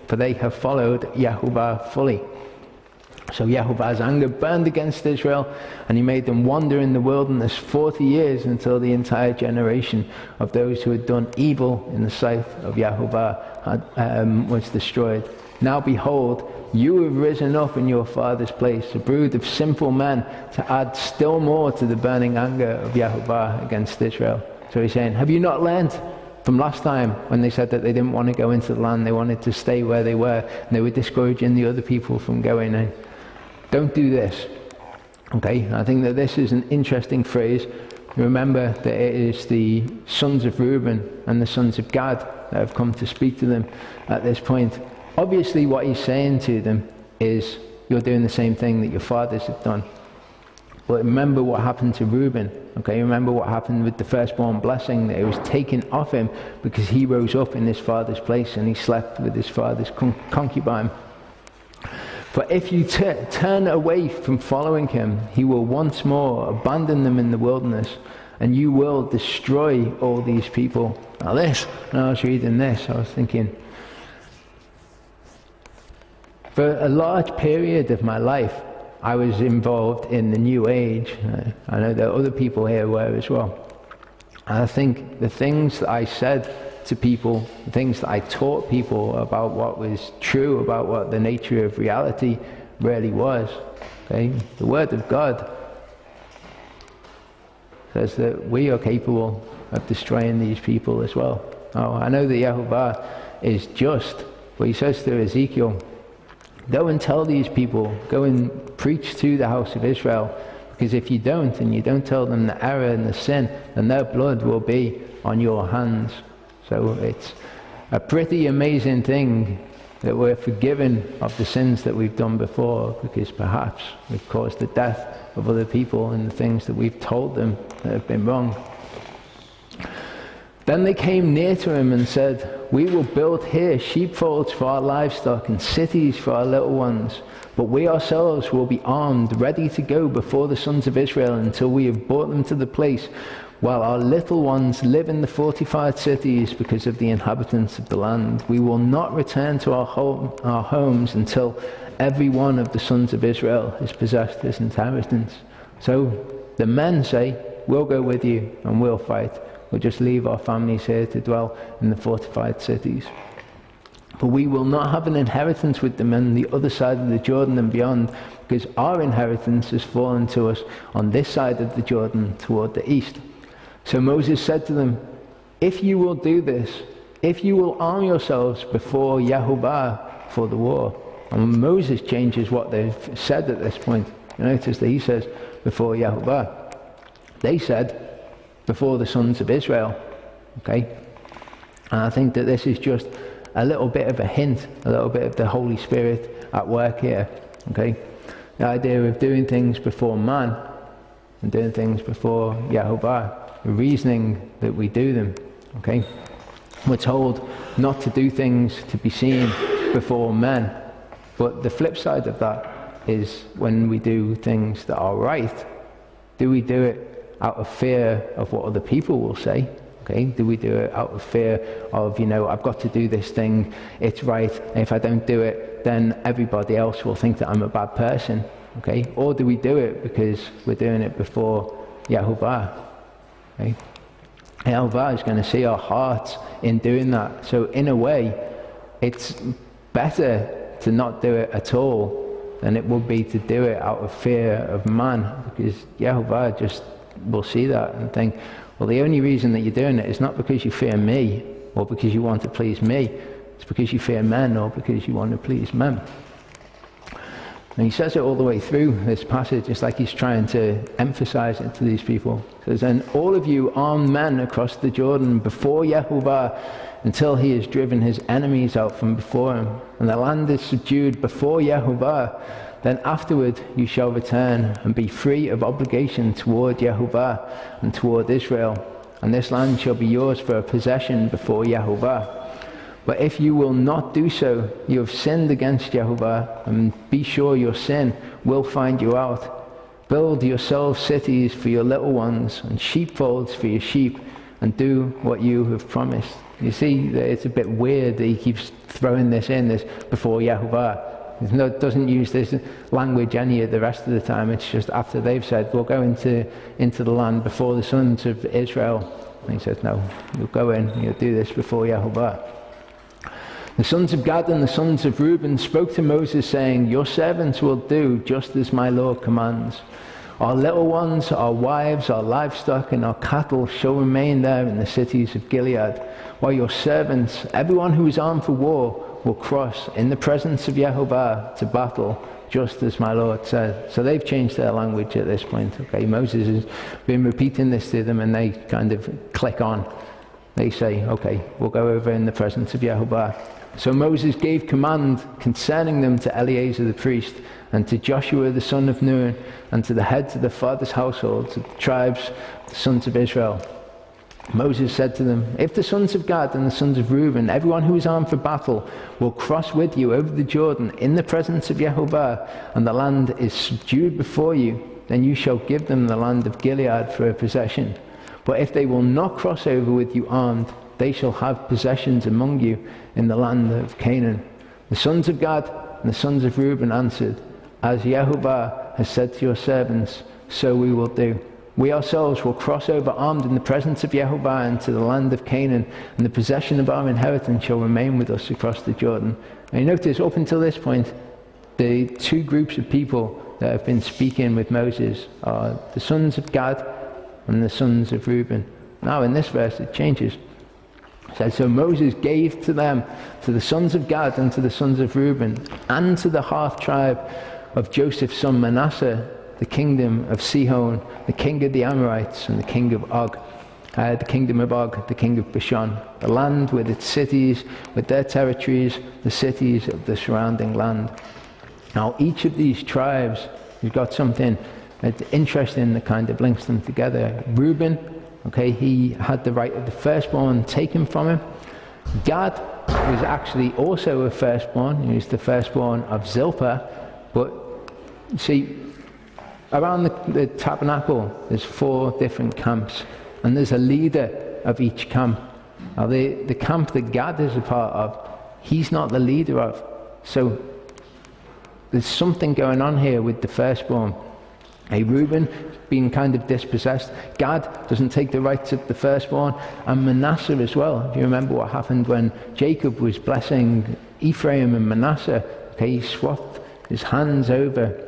for they have followed Yahuwah fully. So Yahuwah's anger burned against Israel, and he made them wander in the wilderness 40 years until the entire generation of those who had done evil in the sight of Yahuwah was destroyed. Now behold, you have risen up in your father's place, a brood of sinful men, to add still more to the burning anger of Yahuwah against Israel. So he's saying, have you not learned from last time when they said that they didn't want to go into the land, they wanted to stay where they were, and they were discouraging the other people from going in? Don't do this. Okay, I think that this is an interesting phrase. Remember that it is the sons of Reuben and the sons of Gad that have come to speak to them at this point. Obviously what he's saying to them is, you're doing the same thing that your fathers have done. But remember what happened to Reuben. Okay, remember what happened with the firstborn blessing, that it was taken off him because he rose up in his father's place and he slept with his father's concubine. For if you turn away from following him, he will once more abandon them in the wilderness, and you will destroy all these people. Now when I was reading this, I was thinking, for a large period of my life, I was involved in the New Age. I know that other people here were as well. And I think the things that I said to people, the things that I taught people about what was true, about what the nature of reality really was. Okay? The Word of God says that we are capable of destroying these people as well. Oh, I know that Yahuwah is just, but he says to Ezekiel, go and tell these people, go and preach to the house of Israel, because if you don't, and you don't tell them the error and the sin, then their blood will be on your hands. So it's a pretty amazing thing that we're forgiven of the sins that we've done before, because perhaps we've caused the death of other people in the things that we've told them that have been wrong. Then they came near to him and said, we will build here sheepfolds for our livestock and cities for our little ones, but we ourselves will be armed, ready to go before the sons of Israel until we have brought them to the place, while our little ones live in the fortified cities because of the inhabitants of the land. We will not return to our homes until every one of the sons of Israel has possessed his inheritance. So the men say, we'll go with you and we'll fight. We'll just leave our families here to dwell in the fortified cities. But we will not have an inheritance with them on the other side of the Jordan and beyond, because our inheritance has fallen to us on this side of the Jordan toward the east. So Moses said to them, if you will do this, if you will arm yourselves before Yahuwah for the war. And Moses changes what they've said at this point. You notice that he says, before Yahuwah. They said, before the sons of Israel. Okay? And I think that this is just a little bit of a hint, a little bit of the Holy Spirit at work here. Okay? The idea of doing things before man and doing things before Yahuwah. The reasoning that we do them. Okay? We're told not to do things to be seen before men. But the flip side of that is when we do things that are right, do we do it out of fear of what other people will say? Okay? Do we do it out of fear of, I've got to do this thing, it's right, and if I don't do it, then everybody else will think that I'm a bad person? Okay? Or do we do it because we're doing it before Yahuwah? Okay? Yahuwah is going to see our hearts in doing that. So in a way, it's better to not do it at all than it would be to do it out of fear of man, because Yahuwah just will see that and think, well, the only reason that you're doing it is not because you fear me or because you want to please me. It's because you fear men or because you want to please men. And he says it all the way through this passage. It's like he's trying to emphasize it to these people. He says, and all of you armed men across the Jordan before Yahuwah until he has driven his enemies out from before him, and the land is subdued before Yahuwah. Then afterward you shall return and be free of obligation toward Yahuwah and toward Israel, and this land shall be yours for a possession before Yahuwah. But if you will not do so, you have sinned against Yahuwah, and be sure your sin will find you out. Build yourselves cities for your little ones, and sheepfolds for your sheep, and do what you have promised. You see, it's a bit weird that he keeps throwing this in, this before Yehovah. It doesn't use this language any of the rest of the time. It's just after they've said, we'll go into the land before the sons of Israel. And he says, no, you'll go in, you'll do this before Yehovah. The sons of Gad and the sons of Reuben spoke to Moses, saying, your servants will do just as my Lord commands. Our little ones, our wives, our livestock, and our cattle shall remain there in the cities of Gilead, while your servants, everyone who is armed for war, will cross in the presence of Yehovah to battle, just as my Lord said. So they've changed their language at this point. Okay, Moses has been repeating this to them, and they kind of click on. They say, okay, we'll go over in the presence of Yehovah. So Moses gave command concerning them to Eleazar the priest, and to Joshua the son of Nun, and to the heads of the fathers' households, of the tribes, the sons of Israel. Moses said to them, if the sons of Gad and the sons of Reuben, everyone who is armed for battle, will cross with you over the Jordan in the presence of Yehovah, and the land is subdued before you, then you shall give them the land of Gilead for a possession. But if they will not cross over with you armed, they shall have possessions among you in the land of Canaan. The sons of Gad and the sons of Reuben answered, as Yehovah has said to your servants, so we will do. We ourselves will cross over armed in the presence of Yehovah into the land of Canaan, and the possession of our inheritance shall remain with us across the Jordan. And you notice, up until this point, the two groups of people that have been speaking with Moses are the sons of Gad and the sons of Reuben. Now in this verse it changes. It says, so Moses gave to them, to the sons of Gad and to the sons of Reuben, and to the half tribe of Joseph's son Manasseh, the kingdom of Sihon, the king of the Amorites, and the king of Og, the kingdom of Og, the king of Bashan, the land with its cities, with their territories, the cities of the surrounding land. Now each of these tribes, you've got something interesting that kind of links them together. Reuben, okay, he had the right of the firstborn taken from him. Gad was actually also a firstborn. He was the firstborn of Zilpah. But see, around the tabernacle, there's 4 different camps, and there's a leader of each camp. Now the camp that Gad is a part of, he's not the leader of. So there's something going on here with the firstborn. Reuben being kind of dispossessed. Gad doesn't take the rights of the firstborn, and Manasseh as well. If you remember what happened when Jacob was blessing Ephraim and Manasseh, okay, he swapped his hands over,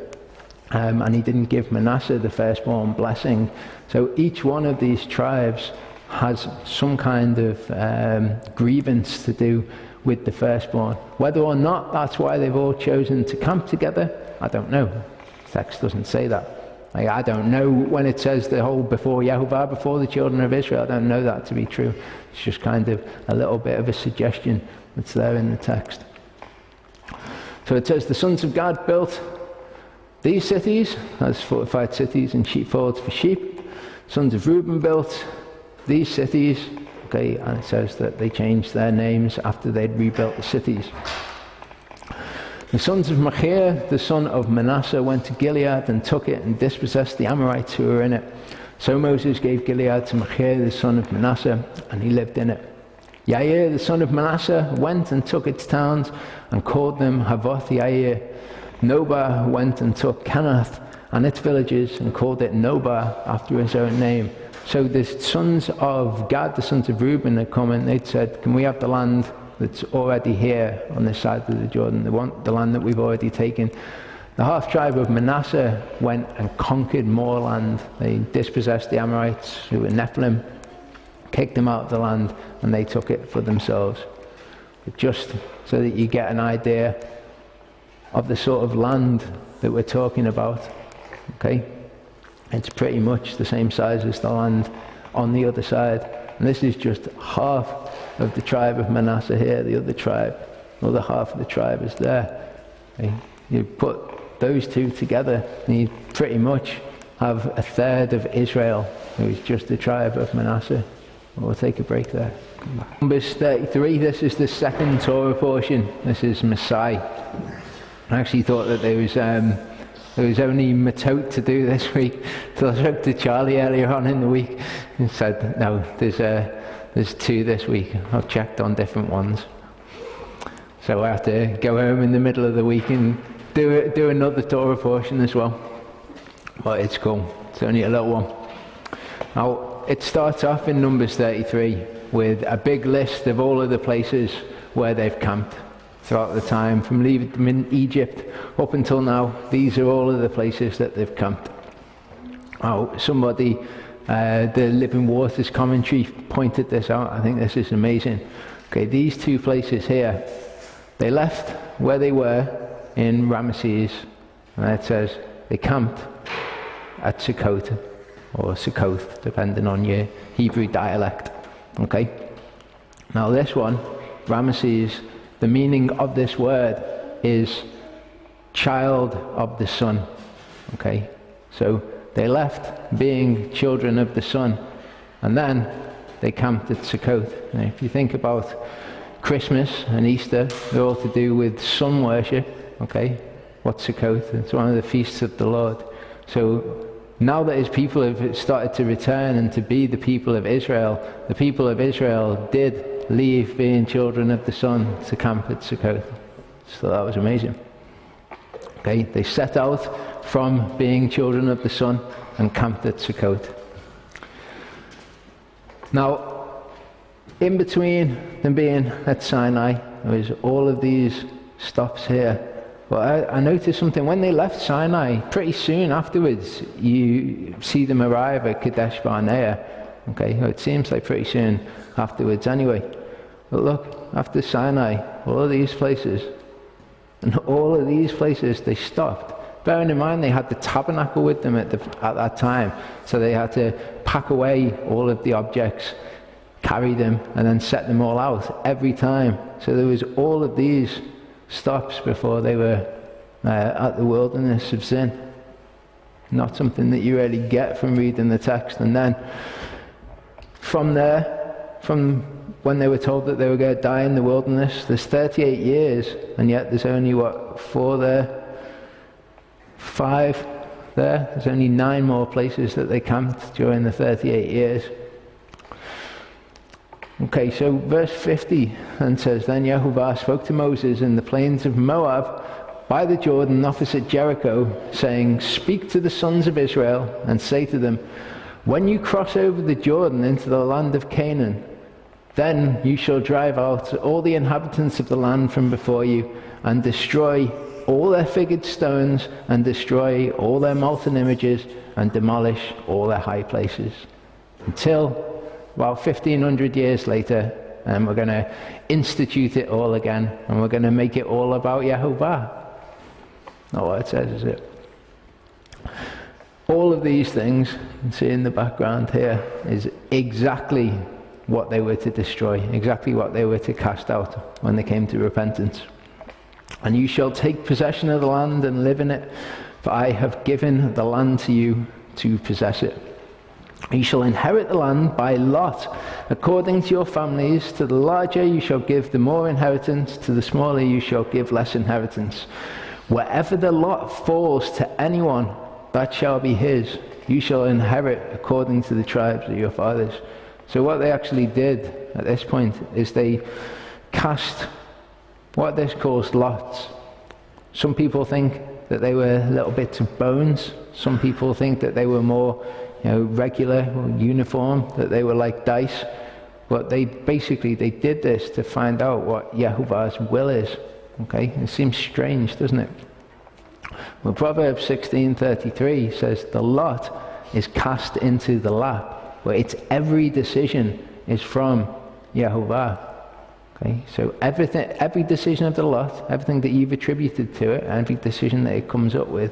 and he didn't give Manasseh the firstborn blessing. So each one of these tribes has some kind of grievance to do with the firstborn. Whether or not that's why they've all chosen to camp together, I don't know. The text doesn't say that. I don't know when it says the whole before Yehovah, before the children of Israel. I don't know that to be true. It's just kind of a little bit of a suggestion that's there in the text. So it says the sons of Gad built these cities as fortified cities and sheepfolds for sheep. Sons of Reuben built these cities. Okay, and it says that they changed their names after they'd rebuilt the cities. The sons of Machir, the son of Manasseh, went to Gilead and took it and dispossessed the Amorites who were in it. So Moses gave Gilead to Machir, the son of Manasseh, and he lived in it. Yair, the son of Manasseh, went and took its towns and called them Havoth Yair. Nobah went and took Kenath and its villages and called it Nobah after his own name. So the sons of Gad, the sons of Reuben, had come and they'd said, can we have the land that's already here on this side of the Jordan? They want the land that we've already taken. The half tribe of Manasseh went and conquered more land. They dispossessed the Amorites, who were Nephilim, kicked them out of the land, and they took it for themselves. But just so that you get an idea of the sort of land that we're talking about, okay? It's pretty much the same size as the land on the other side. And this is just half of the tribe of Manasseh here. The other half of the tribe is there. Okay? You put those two together and you pretty much have a third of Israel, who is just the tribe of Manasseh. We'll take a break there. Numbers 33, this is the second Torah portion. This is Msai. I actually thought that there was There was only Mattot to do this week. So I spoke to Charlie earlier on in the week and said, no, there's 2 this week. I've checked on different ones. So I have to go home in the middle of the week and do another Torah portion as well. But it's cool. It's only a little one. Now, it starts off in Numbers 33 with a big list of all of the places where they've camped throughout the time, from leaving them in Egypt up until now. These are all of the places that they've camped. Oh, somebody, the Living Waters commentary pointed this out. I think this is amazing. Okay, these 2 places here, they left where they were in Ramesses, and it says they camped at Sukkot, or Sukkoth, depending on your Hebrew dialect. Okay? Now this one, Ramesses, the meaning of this word is child of the sun. Okay? So they left being children of the sun, and then they camped at Sukkot. Now, if you think about Christmas and Easter, they're all to do with sun worship. Okay? What's Sukkot? It's one of the feasts of the Lord. So now that his people have started to return and to be the people of Israel, the people of Israel did leave being children of the sun to camp at Sukkot. So that was amazing. Okay, they set out from being children of the sun and camped at Sukkot. Now, in between them being at Sinai, there was all of these stops here. But I noticed something. When they left Sinai, pretty soon afterwards, you see them arrive at Kadesh Barnea. Okay, well, it seems like pretty soon afterwards anyway. But look, after Sinai, all of these places, they stopped. Bearing in mind they had the tabernacle with them at that time, so they had to pack away all of the objects, carry them, and then set them all out every time. So there was all of these stops before they were at the wilderness of sin. Not something that you really get from reading the text. And then from there, from when they were told that they were going to die in the wilderness, there's 38 years, and yet there's only 4 there, 5 there. There's only 9 more places that they camped during the 38 years. Okay, so verse 50 then says, Then Yehovah spoke to Moses in the plains of Moab by the Jordan opposite Jericho, saying, Speak to the sons of Israel and say to them, When you cross over the Jordan into the land of Canaan, then you shall drive out all the inhabitants of the land from before you, and destroy all their figured stones, and destroy all their molten images, and demolish all their high places. Until about 1,500 years later, and we're going to institute it all again, and we're going to make it all about Yehovah. Not what it says, is it? All of these things, you can see in the background here, is exactly what they were to destroy, exactly what they were to cast out when they came to repentance. And you shall take possession of the land and live in it, for I have given the land to you to possess it. You shall inherit the land by lot, according to your families. To the larger you shall give the more inheritance, to the smaller you shall give less inheritance. Wherever the lot falls to anyone, that shall be his. You shall inherit according to the tribes of your fathers. So what they actually did at this point is they cast what this calls lots. Some people think that they were little bits of bones. Some people think that they were more regular or uniform, that they were like dice. But they did this to find out what Yehovah's will is. Okay, it seems strange, doesn't it? Well, Proverbs 16:33 says the lot is cast into the lap, where its every decision is from Yehovah. Okay, so every decision of the lot, everything that you've attributed to it, every decision that it comes up with,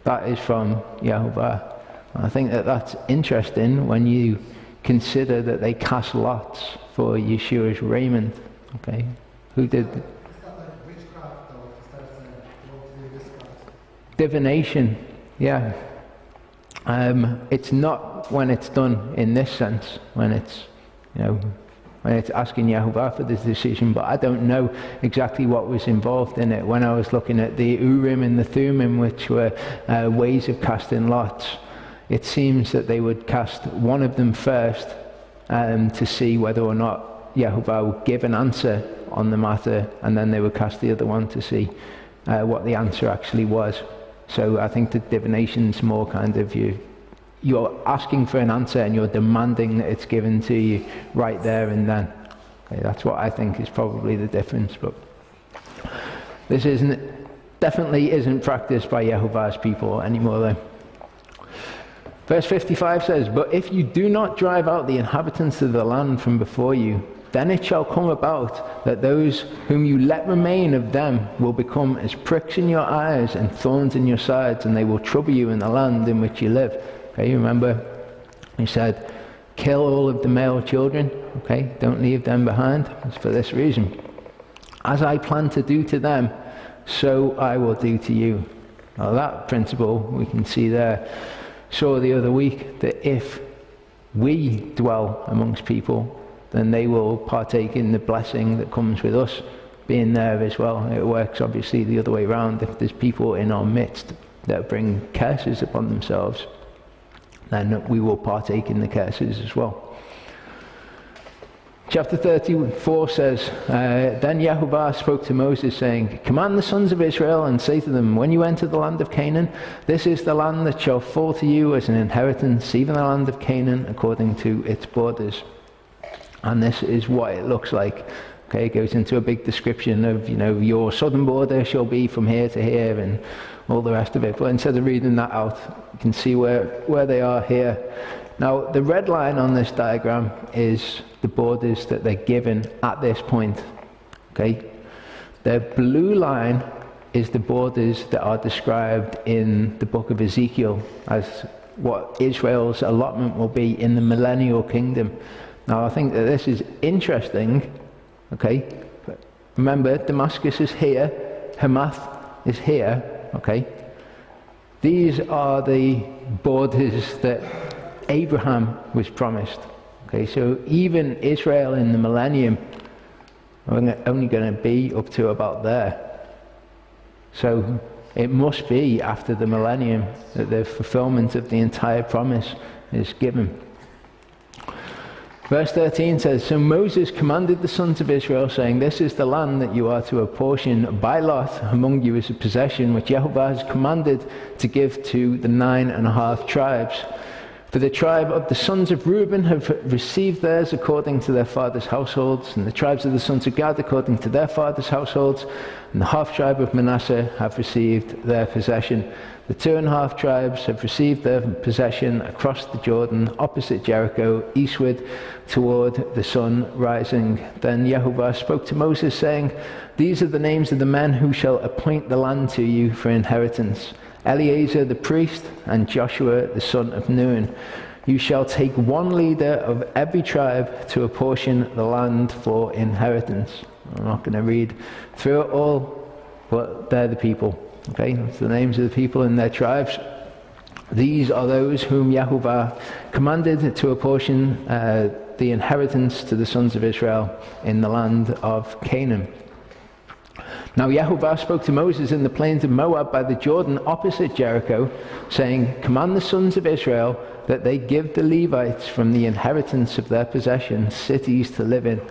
that is from Yehovah. I think that that's interesting when you consider that they cast lots for Yeshua's raiment. Okay, who did? It's not like witchcraft, though. Divination, yeah. It's not when it's done in this sense, when it's when it's asking Yehovah for this decision, but I don't know exactly what was involved in it. When I was looking at the Urim and the Thummim, which were ways of casting lots, it seems that they would cast one of them first to see whether or not Yehovah would give an answer on the matter, and then they would cast the other one to see what the answer actually was. So I think the divination's more kind of you're asking for an answer and you're demanding that it's given to you right there and then. Okay, that's what I think is probably the difference. But this definitely isn't practiced by Yehovah's people anymore though. Verse 55 says, "But if you do not drive out the inhabitants of the land from before you, then it shall come about that those whom you let remain of them will become as pricks in your eyes and thorns in your sides, and they will trouble you in the land in which you live." Okay, remember he said, kill all of the male children, okay, don't leave them behind. It's for this reason. As I plan to do to them, so I will do to you. Now that principle we can see there. Saw the other week that if we dwell amongst people, then they will partake in the blessing that comes with us being there as well. It works obviously the other way around. If there's people in our midst that bring curses upon themselves, then we will partake in the curses as well. Chapter 34 says, Then Yehovah spoke to Moses, saying, "Command the sons of Israel and say to them, when you enter the land of Canaan, this is the land that shall fall to you as an inheritance, even the land of Canaan according to its borders." And this is what it looks like. Okay, it goes into a big description of, your southern border shall be from here to here and all the rest of it. But instead of reading that out, you can see where they are here. Now, the red line on this diagram is the borders that they're given at this point. Okay, the blue line is the borders that are described in the book of Ezekiel as what Israel's allotment will be in the millennial kingdom. Now, I think that this is interesting. Okay, remember Damascus is here, Hamath is here. Okay, these are the borders that Abraham was promised. Okay, so even Israel in the millennium are only going to be up to about there. So it must be after the millennium that the fulfillment of the entire promise is given. Verse 13 says, "So Moses commanded the sons of Israel, saying, This is the land that you are to apportion by lot among you as a possession, which Yehovah has commanded to give to the 9.5 tribes. For the tribe of the sons of Reuben have received theirs according to their fathers' households, and the tribes of the sons of Gad according to their fathers' households, and the half tribe of Manasseh have received their possession. The 2.5 tribes have received their possession across the Jordan, opposite Jericho, eastward toward the sun rising." Then Yehovah spoke to Moses, saying, "These are the names of the men who shall appoint the land to you for inheritance: Eleazar the priest, and Joshua the son of Nun. You shall take one leader of every tribe to apportion the land for inheritance." I'm not going to read through it all, but they're the people. Okay, that's the names of the people and their tribes. These are those whom Yehovah commanded to apportion the inheritance to the sons of Israel in the land of Canaan. Now Yehovah spoke to Moses in the plains of Moab by the Jordan opposite Jericho, saying, "Command the sons of Israel that they give the Levites from the inheritance of their possession cities to live in.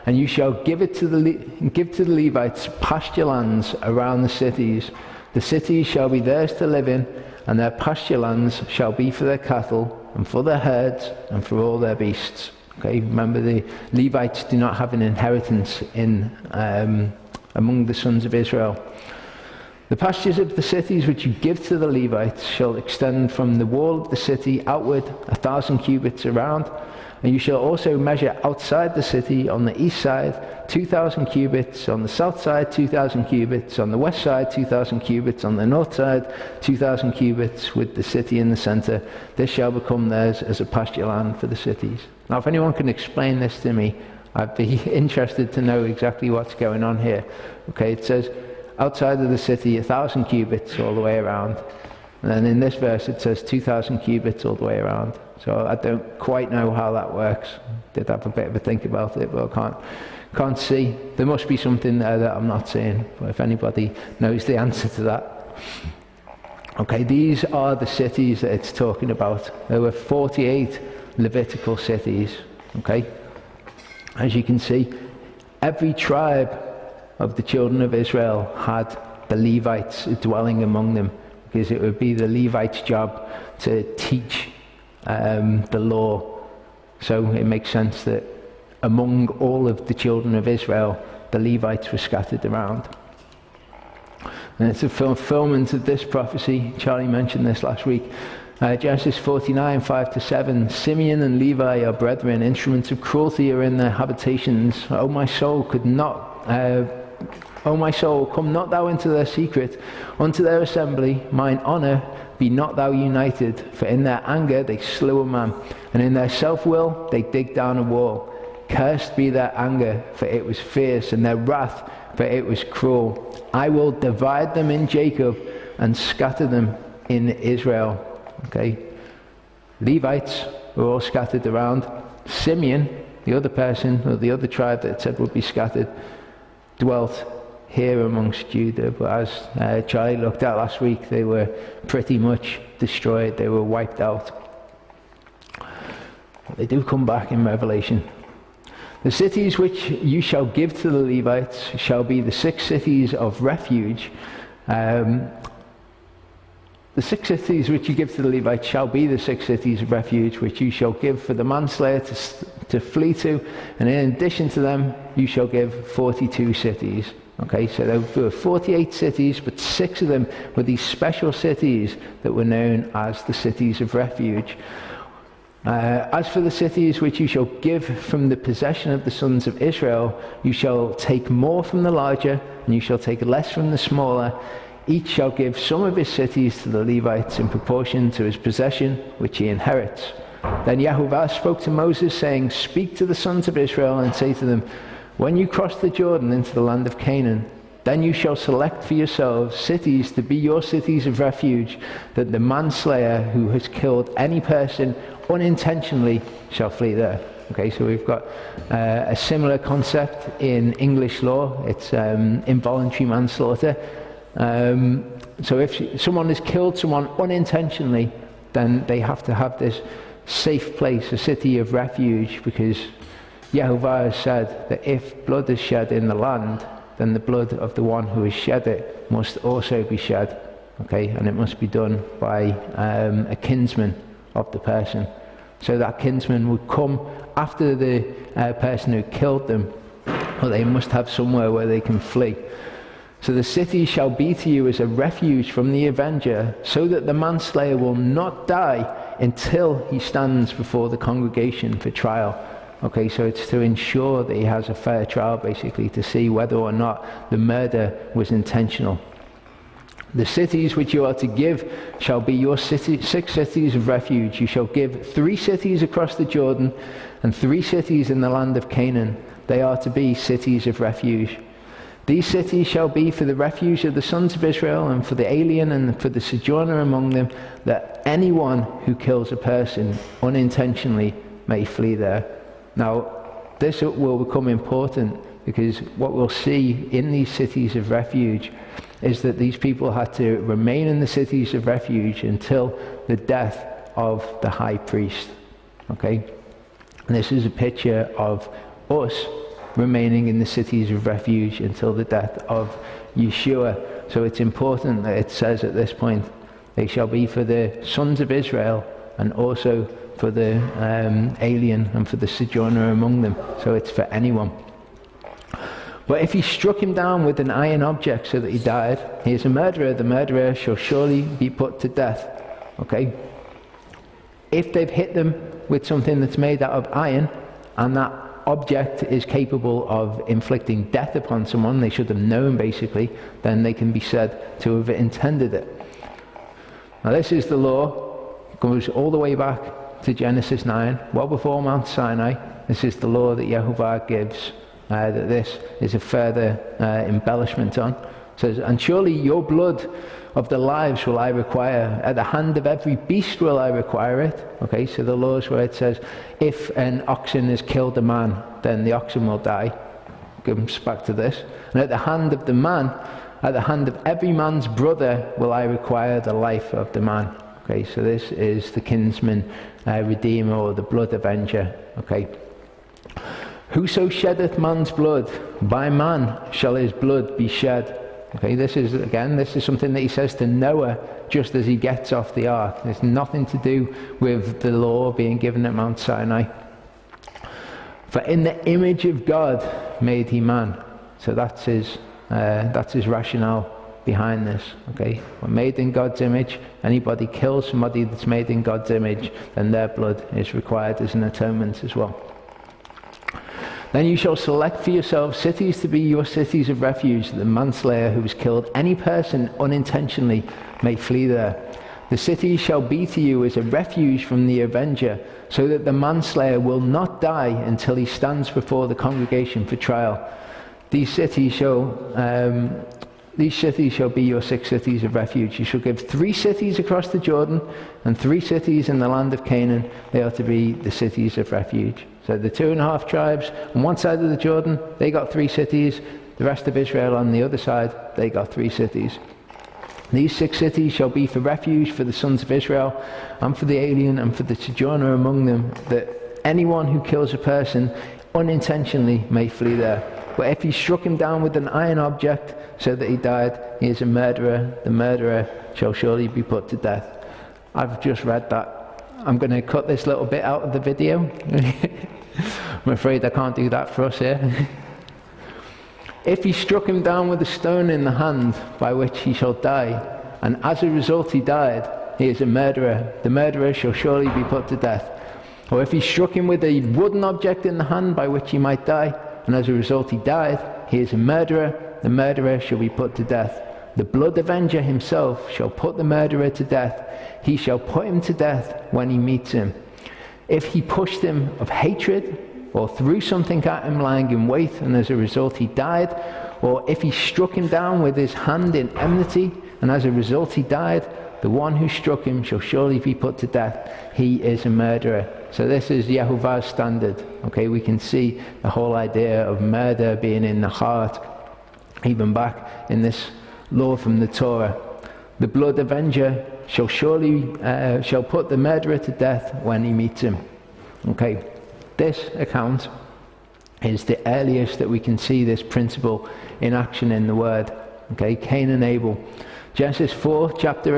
And you shall give to the Levites pasture lands around the cities. The cities shall be theirs to live in, and their pasture lands shall be for their cattle, and for their herds, and for all their beasts." Okay, remember the Levites do not have an inheritance in among the sons of Israel. "The pastures of the cities which you give to the Levites shall extend from the wall of the city outward 1,000 cubits around. And you shall also measure outside the city on the east side 2,000 cubits, on the south side 2,000 cubits, on the west side 2,000 cubits, on the north side 2,000 cubits, with the city in the center. This shall become theirs as a pasture land for the cities." Now if anyone can explain this to me, I'd be interested to know exactly what's going on here. Okay, it says outside of the city 1,000 cubits all the way around. And then in this verse it says 2,000 cubits all the way around. So I don't quite know how that works. Did have a bit of a think about it, but I can't see. There must be something there that I'm not seeing. But if anybody knows the answer to that. Okay, these are the cities that it's talking about. There were 48 Levitical cities. Okay, as you can see, every tribe of the children of Israel had the Levites dwelling among them, because it would be the Levites' job to teach the law. So it makes sense that among all of the children of Israel, the Levites were scattered around. And it's a fulfillment of this prophecy. Charlie mentioned this last week. Genesis 49, 5-7. Simeon and Levi are brethren. Instruments of cruelty are in their habitations. O my soul, come not thou into their secret, unto their assembly. Mine honour be not thou united. For in their anger they slew a man, and in their self-will they dig down a wall. Cursed be their anger, for it was fierce, and their wrath, for it was cruel. I will divide them in Jacob, and scatter them in Israel. Okay, Levites were all scattered around. Simeon, the other person, or the other tribe that it said would be scattered, dwelt here amongst Judah. But as Charlie looked at last week, they were pretty much destroyed. They were wiped out. But they do come back in Revelation. The cities which you shall give to the Levites shall be the 6 cities of refuge. The 6 cities which you give to the Levites shall be the 6 cities of refuge which you shall give for the manslayer to flee to, and in addition to them you shall give 42 cities. Okay, so there were 48 cities, but 6 of them were these special cities that were known as the cities of refuge. As for the cities which you shall give from the possession of the sons of Israel, you shall take more from the larger, and you shall take less from the smaller. Each shall give some of his cities to the Levites in proportion to his possession, which he inherits. Then Yahuwah spoke to Moses, saying, Speak to the sons of Israel and say to them, When you cross the Jordan into the land of Canaan, then you shall select for yourselves cities to be your cities of refuge, that the manslayer who has killed any person unintentionally shall flee there. Okay, so we've got a similar concept in English law. It's involuntary manslaughter. So if someone has killed someone unintentionally, then they have to have this safe place, a city of refuge, because Yahuwah has said that if blood is shed in the land, then the blood of the one who has shed it must also be shed. Okay, and it must be done by a kinsman of the person. So that kinsman would come after the person who killed them, or they must have somewhere where they can flee. So the city shall be to you as a refuge from the avenger, so that the manslayer will not die until he stands before the congregation for trial. Okay, so it's to ensure that he has a fair trial, basically, to see whether or not the murder was intentional. The cities which you are to give shall be your 6 cities of refuge. You shall give 3 cities across the Jordan, and 3 cities in the land of Canaan. They are to be cities of refuge. These cities shall be for the refuge of the sons of Israel, and for the alien and for the sojourner among them, that anyone who kills a person unintentionally may flee there. Now, this will become important, because what we'll see in these cities of refuge is that these people had to remain in the cities of refuge until the death of the high priest. Okay? And this is a picture of us remaining in the cities of refuge until the death of Yeshua. So it's important that it says at this point, they shall be for the sons of Israel, and also for the alien and for the sojourner among them. So it's for anyone. But if he struck him down with an iron object so that he died, he is a murderer. The murderer shall surely be put to death. Okay? If they've hit them with something that's made out of iron, and that object is capable of inflicting death upon someone, they should have known, basically, then they can be said to have intended it. Now this is the law, goes all the way back to Genesis 9, well before Mount Sinai. This is the law that Yahuwah gives, that this is a further embellishment on. It says, and surely your blood of the lives will I require. At the hand of every beast will I require it. Okay, so the laws where it says, if an oxen has killed a man, then the oxen will die. Comes back to this. And at the hand of the man, at the hand of every man's brother will I require the life of the man. Okay, so this is the kinsman redeemer, or the blood avenger. Okay. Whoso sheddeth man's blood, by man shall his blood be shed. Okay, this is something that he says to Noah just as he gets off the ark. There's nothing to do with the law being given at Mount Sinai. For in the image of God made he man. So that's his rationale behind this. Okay, we're made in God's image. Anybody kills somebody that's made in God's image, then their blood is required as an atonement as well. Then you shall select for yourselves cities to be your cities of refuge, that the manslayer who has killed any person unintentionally may flee there. The city shall be to you as a refuge from the avenger, so that the manslayer will not die until he stands before the congregation for trial. These cities shall be your 6 cities of refuge. You shall give 3 cities across the Jordan, and 3 cities in the land of Canaan. They are to be the cities of refuge. So the 2.5 tribes on one side of the Jordan, they got 3 cities. The rest of Israel on the other side, they got 3 cities. These 6 cities shall be for refuge for the sons of Israel, and for the alien, and for the sojourner among them, that anyone who kills a person unintentionally may flee there. But if he struck him down with an iron object so that he died, he is a murderer. The murderer shall surely be put to death. I've just read that. I'm going to cut this little bit out of the video. I'm afraid I can't do that for us here. If he struck him down with a stone in the hand by which he shall die, and as a result he died, he is a murderer. The murderer shall surely be put to death. Or if he struck him with a wooden object in the hand by which he might die, and as a result he died, he is a murderer. The murderer shall be put to death. The blood avenger himself shall put the murderer to death. He shall put him to death when he meets him. If he pushed him of hatred, or threw something at him lying in wait, and as a result he died, or if he struck him down with his hand in enmity, and as a result he died, the one who struck him shall surely be put to death. He is a murderer. So this is Yehovah's standard. Okay, we can see the whole idea of murder being in the heart, even back in this law from the Torah. The blood avenger shall put the murderer to death when he meets him. Okay, this account is the earliest that we can see this principle in action in the Word. Okay, Cain and Abel. Genesis chapter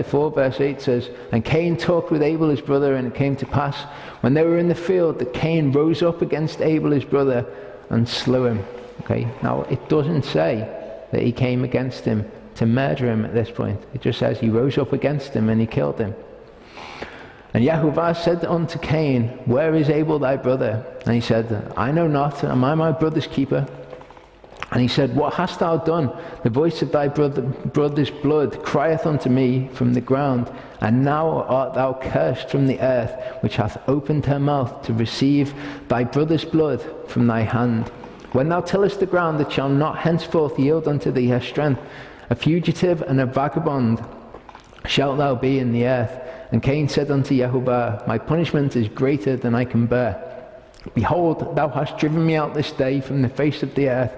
4 verse 8 says, and Cain talked with Abel his brother, and it came to pass when they were in the field that Cain rose up against Abel his brother and slew him. Okay, now it doesn't say that he came against him to murder him at this point. It just says he rose up against him and he killed him. And Yehovah said unto Cain, where is Abel thy brother? And he said, I know not, am I my brother's keeper? And he said, what hast thou done? The voice of thy brother's blood crieth unto me from the ground, and now art thou cursed from the earth, which hath opened her mouth to receive thy brother's blood from thy hand. When thou tillest the ground, it shall not henceforth yield unto thee her strength. A fugitive and a vagabond shalt thou be in the earth. And Cain said unto Yehovah, my punishment is greater than I can bear. Behold, thou hast driven me out this day from the face of the earth,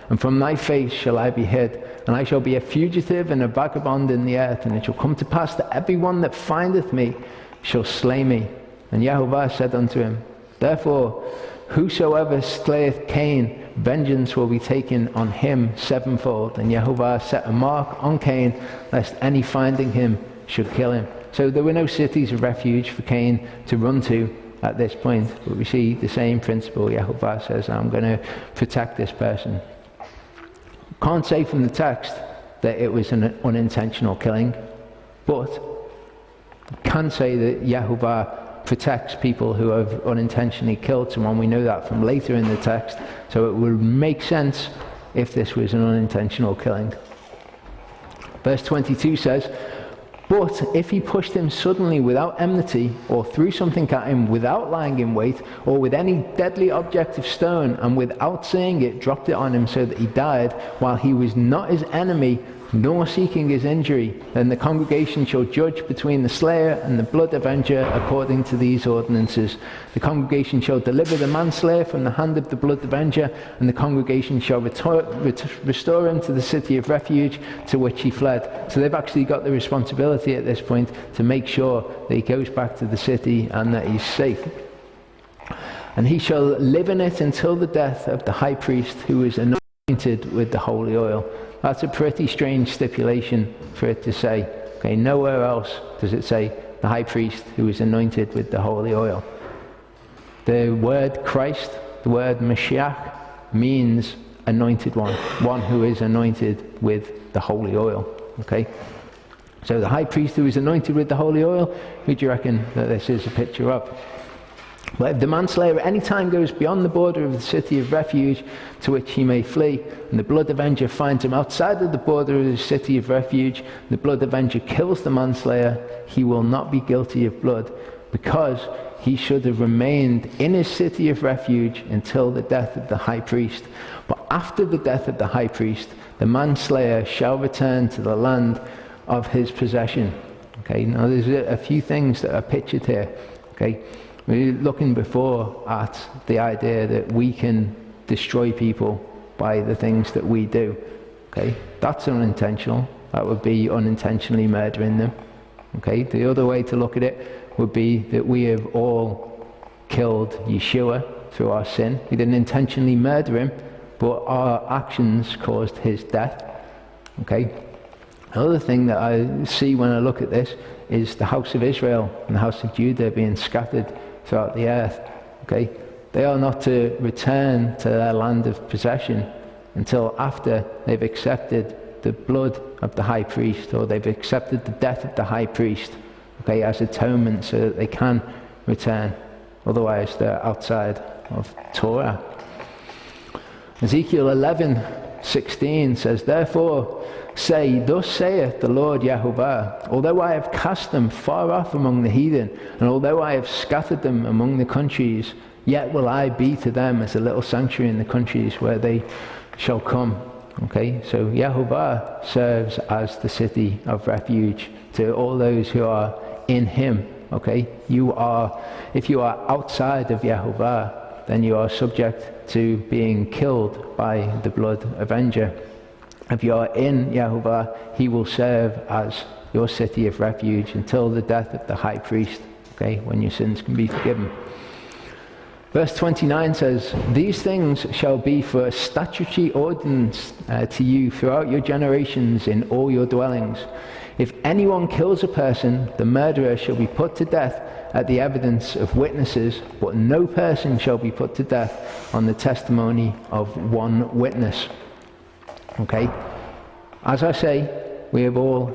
and from thy face shall I be hid. And I shall be a fugitive and a vagabond in the earth. And it shall come to pass that every one that findeth me shall slay me. And Yehovah said unto him, therefore, whosoever slayeth Cain, vengeance will be taken on him sevenfold. And Yehovah set a mark on Cain, lest any finding him should kill him. So there were no cities of refuge for Cain to run to at this point. But we see the same principle. Yehovah says, I'm going to protect this person. Can't say from the text that it was an unintentional killing, but can say that Yehovah protects people who have unintentionally killed someone. We know that from later in the text, so it would make sense if this was an unintentional killing. Verse 22 says, But if he pushed him suddenly without enmity, or threw something at him without lying in wait, or with any deadly object of stone, and without seeing it dropped it on him so that he died, while he was not his enemy, nor seeking his injury, then the congregation shall judge between the slayer and the blood avenger according to these ordinances. The congregation shall deliver the manslayer from the hand of the blood avenger, and the congregation shall restore him to the city of refuge to which he fled. So they've actually got the responsibility at this point to make sure that he goes back to the city and that he's safe. And he shall live in it until the death of the high priest who is anointed with the holy oil. That's a pretty strange stipulation for it to say. Okay, nowhere else does it say the high priest who is anointed with the holy oil. The word Christ, the word Mashiach, means anointed one, one who is anointed with the holy oil. Okay, so the high priest who is anointed with the holy oil, who do you reckon that this is a picture of? But if the manslayer at any time goes beyond the border of the city of refuge to which he may flee, and the blood avenger finds him outside of the border of the city of refuge, and the blood avenger kills the manslayer, he will not be guilty of blood, because he should have remained in his city of refuge until the death of the high priest. But after the death of the high priest, the manslayer shall return to the land of his possession. Okay, now there's a few things that are pictured here. Okay. We're looking before at the idea that we can destroy people by the things that we do. Okay, that's unintentional. That would be unintentionally murdering them. Okay, the other way to look at it would be that we have all killed Yeshua through our sin. We didn't intentionally murder him, but our actions caused his death. Okay. Another thing that I see when I look at this is the house of Israel and the house of Judah being scattered throughout the earth. Okay, they are not to return to their land of possession until after they've accepted the blood of the high priest, or they've accepted the death of the high priest, okay, as atonement, so that they can return. Otherwise they're outside of Torah. Ezekiel 11:16 says, "Therefore say, thus saith the Lord Yahovah, although I have cast them far off among the heathen, and although I have scattered them among the countries, yet will I be to them as a little sanctuary in the countries where they shall come." Okay, so Yahovah serves as the city of refuge to all those who are in him. Okay, if you are outside of Yahovah, then you are subject to being killed by the blood avenger. If you are in Yahovah, he will serve as your city of refuge until the death of the high priest, okay, when your sins can be forgiven. Verse 29 says, "These things shall be for a statutory ordinance to you throughout your generations in all your dwellings. If anyone kills a person, the murderer shall be put to death at the evidence of witnesses, but no person shall be put to death on the testimony of one witness." Okay, as I say, we have all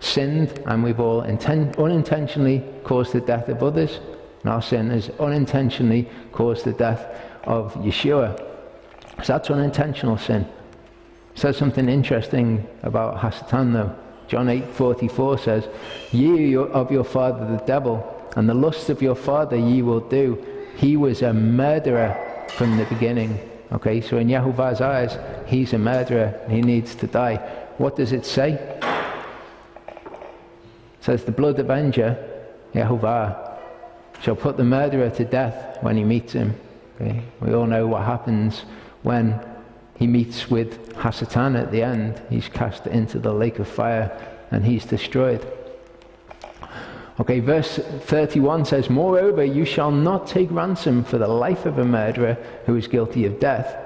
sinned and we've all unintentionally caused the death of others, and our sin has unintentionally caused the death of Yeshua. So that's unintentional sin. It says something interesting about Hasatan though. John 8:44 says, "Ye of your father the devil, and the lusts of your father ye will do. He was a murderer from the beginning." Okay, so in Yahovah's eyes, he's a murderer and he needs to die. What does it say? It says the blood avenger, Yahovah, shall put the murderer to death when he meets him. Okay, we all know what happens when he meets with Hasatan at the end. He's cast into the lake of fire and he's destroyed. Okay, verse 31 says, "Moreover, you shall not take ransom for the life of a murderer who is guilty of death,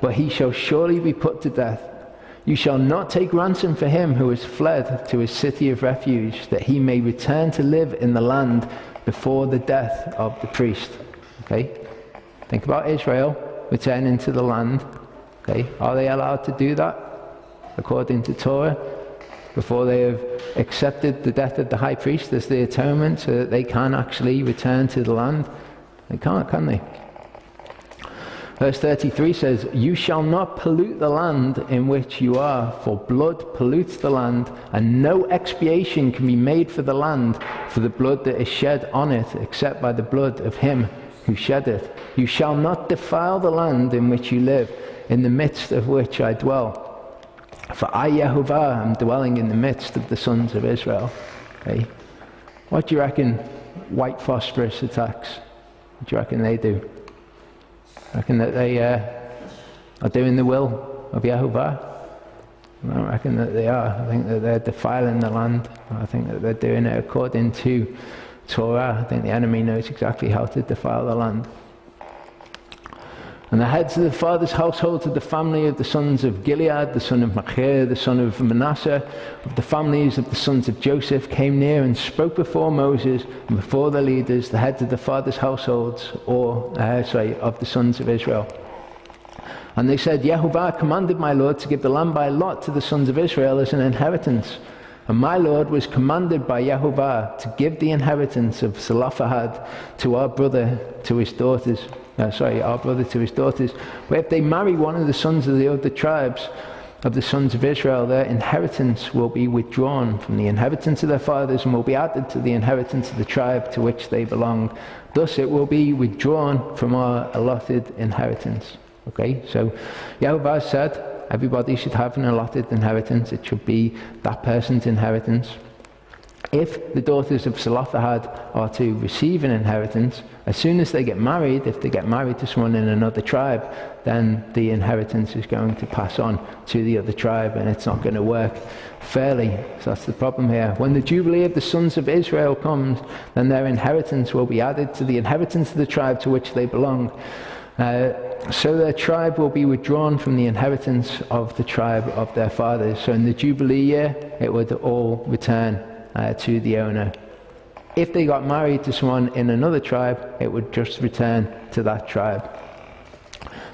but he shall surely be put to death. You shall not take ransom for him who has fled to his city of refuge, that he may return to live in the land before the death of the priest." Okay, think about Israel returning to the land. Okay, are they allowed to do that according to Torah? Before they have accepted the death of the high priest as the atonement so that they can actually return to the land? They can't, can they? Verse 33 says, "You shall not pollute the land in which you are, for blood pollutes the land, and no expiation can be made for the land for the blood that is shed on it, except by the blood of him who shed it. You shall not defile the land in which you live, in the midst of which I dwell. For I, Yehovah, am dwelling in the midst of the sons of Israel." Okay. What do you reckon white phosphorus attacks? What do you reckon they do? I reckon that they are doing the will of Yehovah. I don't reckon that they are. I think that they're defiling the land. I think that they're doing it according to Torah. I think the enemy knows exactly how to defile the land. "And the heads of the fathers' households of the family of the sons of Gilead, the son of Machir, the son of Manasseh, of the families of the sons of Joseph, came near and spoke before Moses and before the leaders, the heads of the fathers' households, of the sons of Israel. And they said, Yehovah commanded my Lord to give the land by lot to the sons of Israel as an inheritance. And my Lord was commanded by Yehovah to give the inheritance of Zelophehad to our brother to his daughters. Our brother to his daughters. But if they marry one of the sons of the other tribes of the sons of Israel, their inheritance will be withdrawn from the inheritance of their fathers and will be added to the inheritance of the tribe to which they belong. Thus it will be withdrawn from our allotted inheritance." Okay, so Yehovah said everybody should have an allotted inheritance. It should be that person's inheritance. If the daughters of Zelophehad are to receive an inheritance, as soon as they get married, if they get married to someone in another tribe, then the inheritance is going to pass on to the other tribe, and it's not going to work fairly. So that's the problem here. When the Jubilee of the sons of Israel comes, then their inheritance will be added to the inheritance of the tribe to which they belong. So their tribe will be withdrawn from the inheritance of the tribe of their fathers. So in the Jubilee year, it would all return to the owner. If they got married to someone in another tribe, it would just return to that tribe.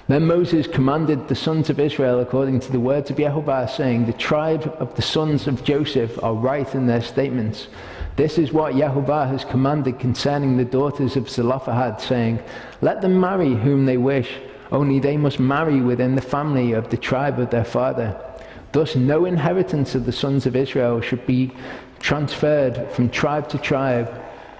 Then Moses commanded the sons of Israel according to the words of Yehovah, saying, "The tribe of the sons of Joseph are right in their statements. This is what Yehovah has commanded concerning the daughters of Zelophehad, saying, let them marry whom they wish, only they must marry within the family of the tribe of their father. Thus no inheritance of the sons of Israel should be transferred from tribe to tribe,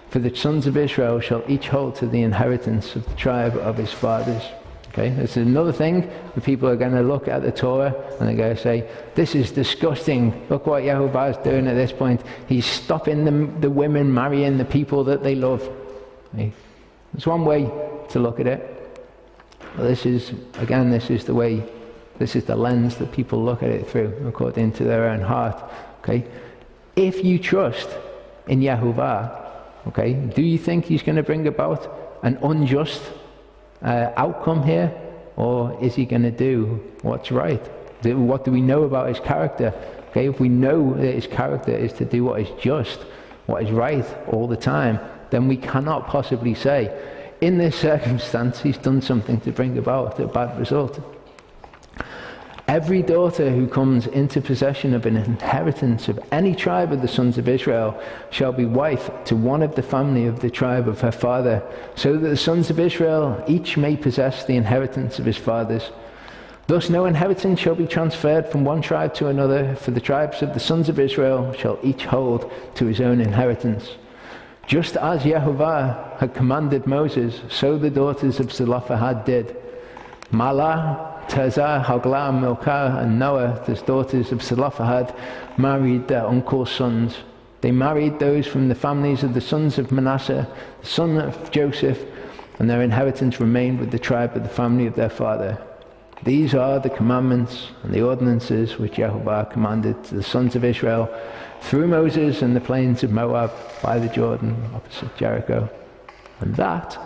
for the sons of Israel shall each hold to the inheritance of the tribe of his fathers." Okay, this is another thing where people are going to look at the Torah and they're going to say, this is disgusting. Look what Yehovah is doing at this point. He's stopping the women marrying the people that they love. Okay. There's one way to look at it. But this is the lens that people look at it through, according to their own heart. Okay. If you trust in Yehovah, okay, do you think he's going to bring about an unjust outcome here, or is he going to do what's right? What do we know about his character? Okay, if we know that his character is to do what is just, what is right all the time, then we cannot possibly say, in this circumstance, he's done something to bring about a bad result. Every daughter who comes into possession of an inheritance of any tribe of the sons of Israel shall be wife to one of the family of the tribe of her father, so that the sons of Israel each may possess the inheritance of his fathers. Thus no inheritance shall be transferred from one tribe to another, for the tribes of the sons of Israel shall each hold to his own inheritance. Just as Yehovah had commanded Moses, so the daughters of Zelophehad did. Mahlah, Tirzah, Hoglah, Milcah, and Noah, the daughters of Zelophehad, married their uncle's sons. They married those from the families of the sons of Manasseh, the son of Joseph, and their inheritance remained with the tribe of the family of their father. These are the commandments and the ordinances which Yehovah commanded to the sons of Israel through Moses in the plains of Moab by the Jordan opposite Jericho. And that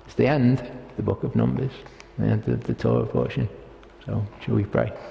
is the end of the book of Numbers, the end of the Torah portion. So, shall we pray?